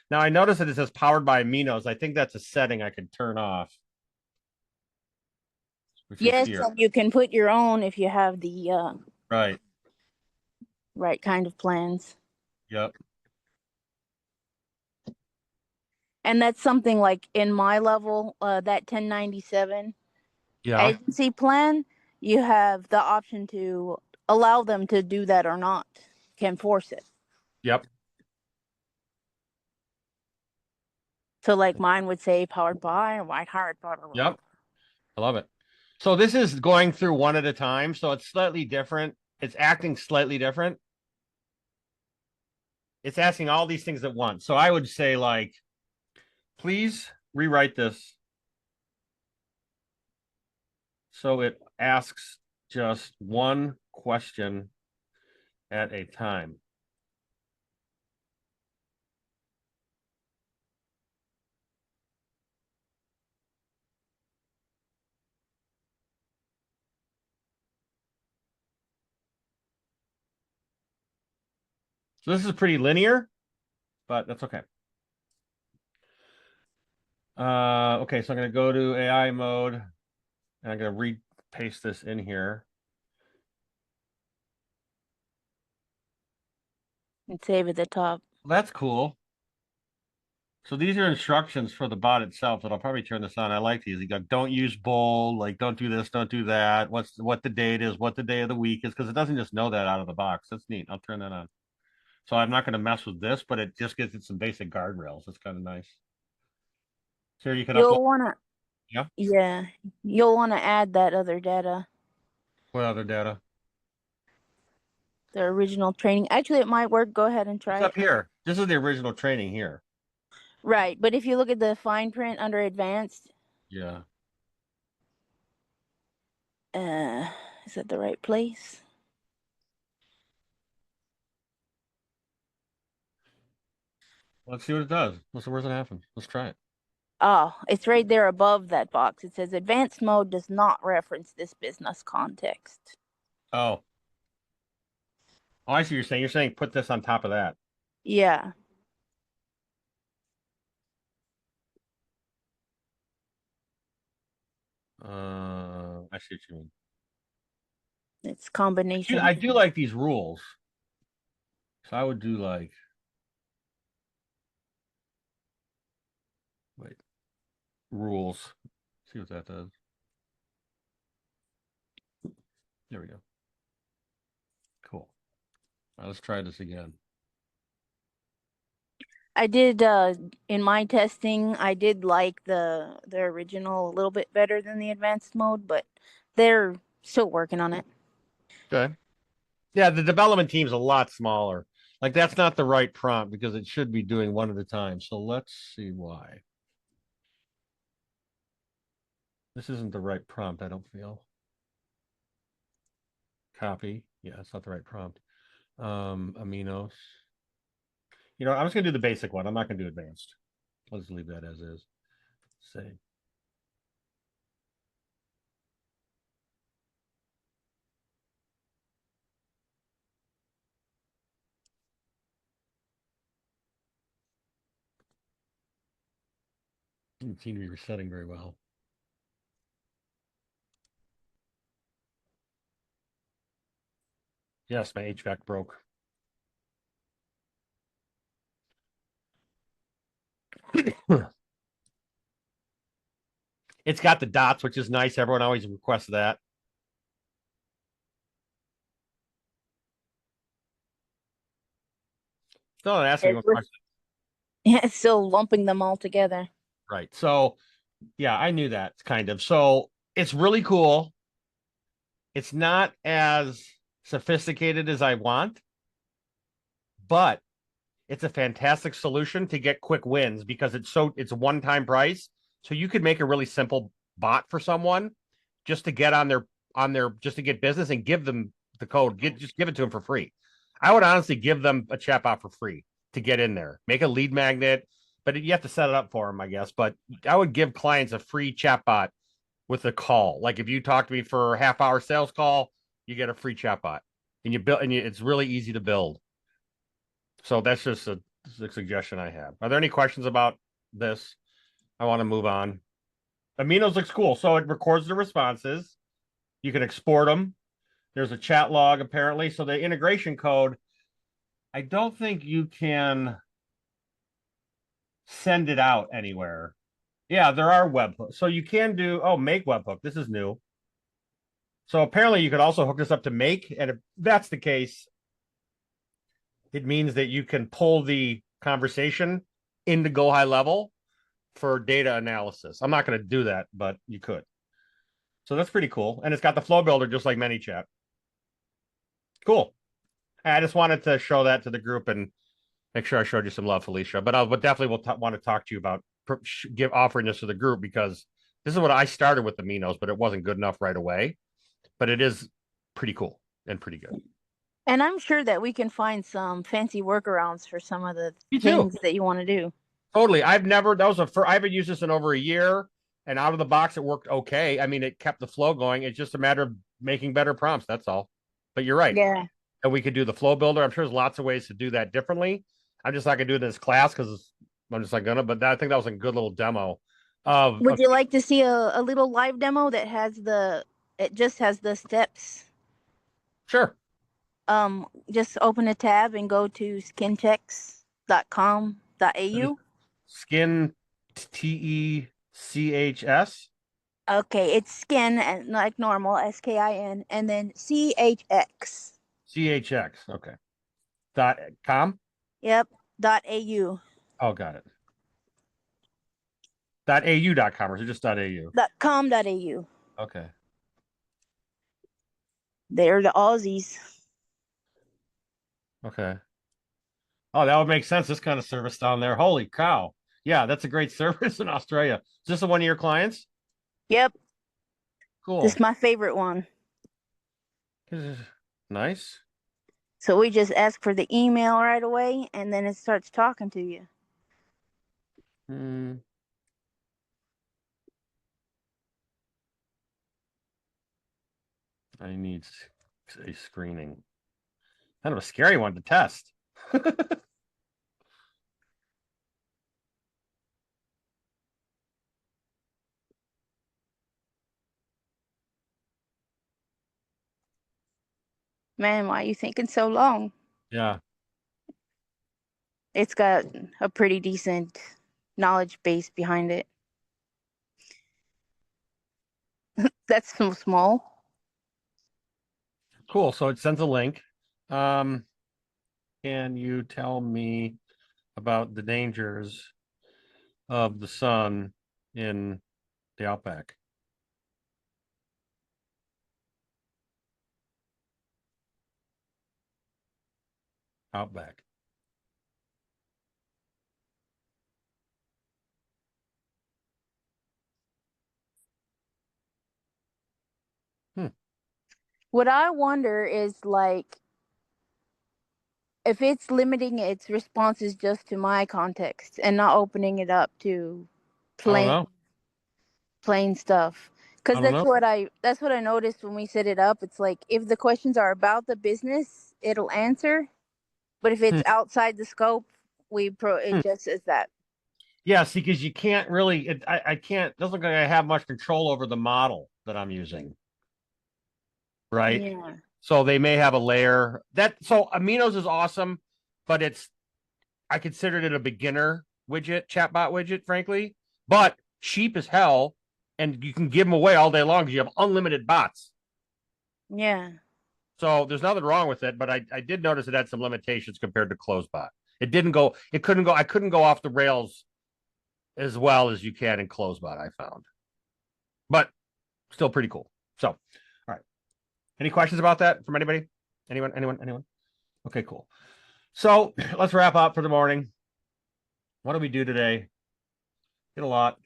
Now I notice that it says powered by aminos. I think that's a setting I could turn off. Yes, and you can put your own if you have the right kind of plans. Yep. And that's something like in my level, that 1097 agency plan, you have the option to allow them to do that or not. Can force it. Yep. So like mine would say powered by or white heart. Yep. I love it. So this is going through one at a time. So it's slightly different. It's acting slightly different. It's asking all these things at once. So I would say like, please rewrite this. So it asks just one question at a time. So this is pretty linear, but that's okay. Okay, so I'm going to go to AI mode, and I'm going to paste this in here. And save at the top. That's cool. So these are instructions for the bot itself, and I'll probably turn this on. I like these. You go, don't use bold, like don't do this, don't do that. What the date is, what the day of the week is, because it doesn't just know that out of the box. That's neat. I'll turn that on. So I'm not going to mess with this, but it just gives it some basic guardrails. It's kind of nice. So you can upload. Yeah, you'll want to add that other data. What other data? The original training. Actually, it might work. Go ahead and try It's it. up here. This is the original training here. Right, but if you look at the fine print under advanced. Yeah. Is that the right place? Let's see what it does. Let's see where's it happen. Let's try it. Oh, it's right there above that box. It says advanced mode does not reference this business context. Oh. Oh, I see what you're saying. You're saying put this on top of that. Yeah. I see what you mean. It's combination. I do like these rules. So I would do like, wait, rules. See what that does. There we go. Cool. All right, let's try this again. I did in my testing, I did like the original a little bit better than the advanced mode, but they're still working on it. Okay. Yeah, the development team's a lot smaller. Like that's not the right prompt because it should be doing one at a time. So let's see why. This isn't the right prompt, I don't feel. Copy. Yeah, it's not the right prompt. Aminos. You know, I'm just gonna do the basic one. I'm not gonna do advanced. Let's leave that as is. Save. Didn't seem to be resetting very well. Yes, my HVAC broke. It's got the dots, which is nice. Everyone always requests that. Still not asking a question. Yeah, it's still lumping them all together. Right. So, yeah, I knew that kind of. So it's really cool. It's not as sophisticated as I want, but it's a fantastic solution to get quick wins because it's a one-time price. So you could make a really simple bot for someone just to get on their just to get business and give them the code. Just give it to them for free. I would honestly give them a chatbot for free to get in there. Make a lead magnet, but you have to set it up for them, I guess. But I would give clients a free chatbot with a call. Like if you talk to me for a half-hour sales call, you get a free chatbot, and it's really easy to build. So that's just a suggestion I have. Are there any questions about this? I want to move on. Aminos looks cool. So it records the responses. You can export them. There's a chat log apparently. So the integration code, I don't think you can send it out anywhere. Yeah, there are webhooks. So you can do, make webhook. This is new. So apparently you could also hook this up to Make. And if that's the case, it means that you can pull the conversation into Go High Level for data analysis. I'm not going to do that, but you could. So that's pretty cool. And it's got the flow builder just like ManyChat. Cool. I just wanted to show that to the group and make sure I showed you some love, Felicia. But definitely want to talk to you about offering this to the group because this is what I started with the Minos, but it wasn't good enough right away. But it is pretty cool and pretty good. And I'm sure that we can find some fancy workarounds for some of the Me too. things that you want to do. Totally. I haven't used this in over a year, and out of the box, it worked okay. I mean, it kept the flow going. It's just a matter of making better prompts. That's all. But you're right. Yeah. And we could do the flow builder. I'm sure there's lots of ways to do that differently. I'm just not going to do this class because I'm just not going to, but I think that was a good little demo. Would you like to see a little live demo that has it just has the steps? Sure. Just open a tab and go to skinchecks.com.au. Skin, TECHS. Okay, it's skin like normal, SKIN, and then CHX. CHX. Okay. .com. Yep. .au. Oh, got it. .au.com or is it just .au? .com.au. Okay. They're the Aussies. Okay. Oh, that would make sense. This kind of service down there. Holy cow. Yeah, that's a great service in Australia. Is this one of your clients? Yep. Cool. This is my favorite one. Nice. So we just ask for the email right away, and then it starts talking to you. I need a screening. Kind of a scary one to test. Man, why are you thinking so long? Yeah. It's got a pretty decent knowledge base behind it. That's so small. Cool. So it sends a link. Can you tell me about the dangers of the sun in the outback? Outback. What I wonder is like if it's limiting its responses just to my context and not opening it up to I don't plain know. plain stuff. Because I don't know. that's what I noticed when we set it up. It's like if the questions are about the business, it'll answer. But if it's outside the scope, it just says that. Yeah, see, because you can't really, I can't, doesn't look like I have much control over the model that I'm using. Right. Yeah. So they may have a layer so Aminos is awesome, but I considered it a beginner widget, chatbot widget, frankly, but cheap as hell. And you can give them away all day long because you have unlimited bots. Yeah. So there's nothing wrong with it, but I did notice it had some limitations compared to CloseBot. I couldn't go off the rails as well as you can in CloseBot, I found. But still pretty cool. So, all right. Any questions about that from anybody? Anyone? Okay, cool. So let's wrap up for the morning. What do we do today? Did a lot.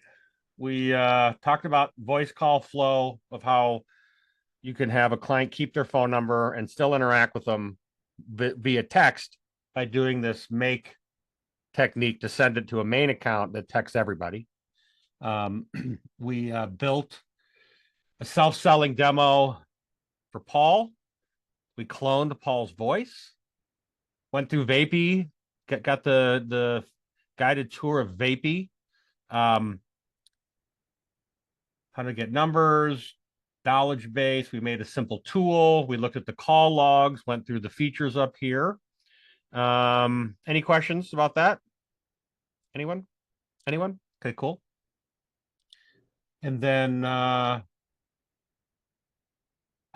We talked about voice call flow, of how you can have a client keep their phone number and still interact with them via text by doing this make technique to send it to a main account that texts everybody. We built a self-selling demo for Paul. We cloned Paul's voice, went through Vapi, got the guided tour of Vapi, how to get numbers, knowledge base. We made a simple tool. We looked at the call logs, went through the features up here. Any questions about that? Anyone? Okay, cool. And then I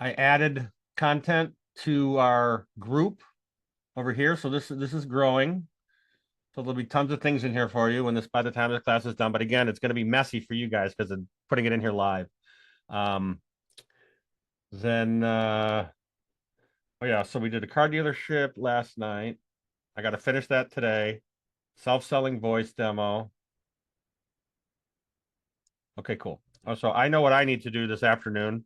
added content to our group over here. So this is growing. So there'll be tons of things in here for you by the time the class is done. But again, it's going to be messy for you guys because I'm putting it in here live. Then oh yeah, so we did a car dealership last night. I got to finish that today. Self-selling voice demo. Okay, cool. Oh, so I know what I need to do this afternoon.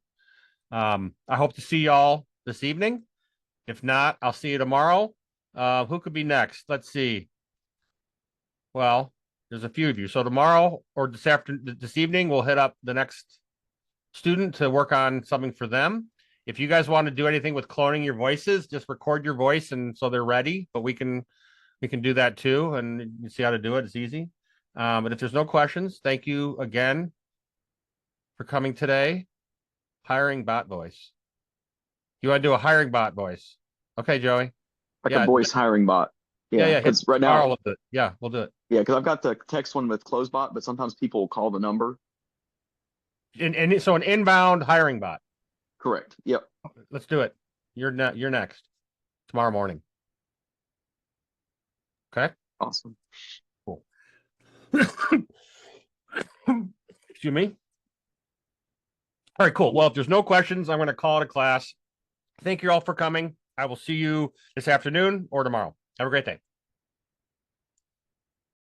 I hope to see y'all this evening. If not, I'll see you tomorrow. Who could be next? Let's see. Well, there's a few of you. So tomorrow or this evening, we'll hit up the next student to work on something for them. If you guys want to do anything with cloning your voices, just record your voice and so they're ready. But we can do that too, and you see how to do it. It's easy. But if there's no questions, thank you again for coming today. Hiring bot voice. You want to do a hiring bot voice? Okay, Joey. Like a voice hiring bot. Yeah. Because right now, we'll do it. Yeah, we'll do it. Yeah, because I've got the text one with CloseBot, but sometimes people will call the number. And so an inbound hiring bot. Correct. Yep. Let's do it. You're next tomorrow morning. Okay. Awesome. Cool. Excuse me. All right, cool. Well, if there's no questions, I'm going to call it a class. Thank you all for coming. I will see you this afternoon or tomorrow. Have a great day.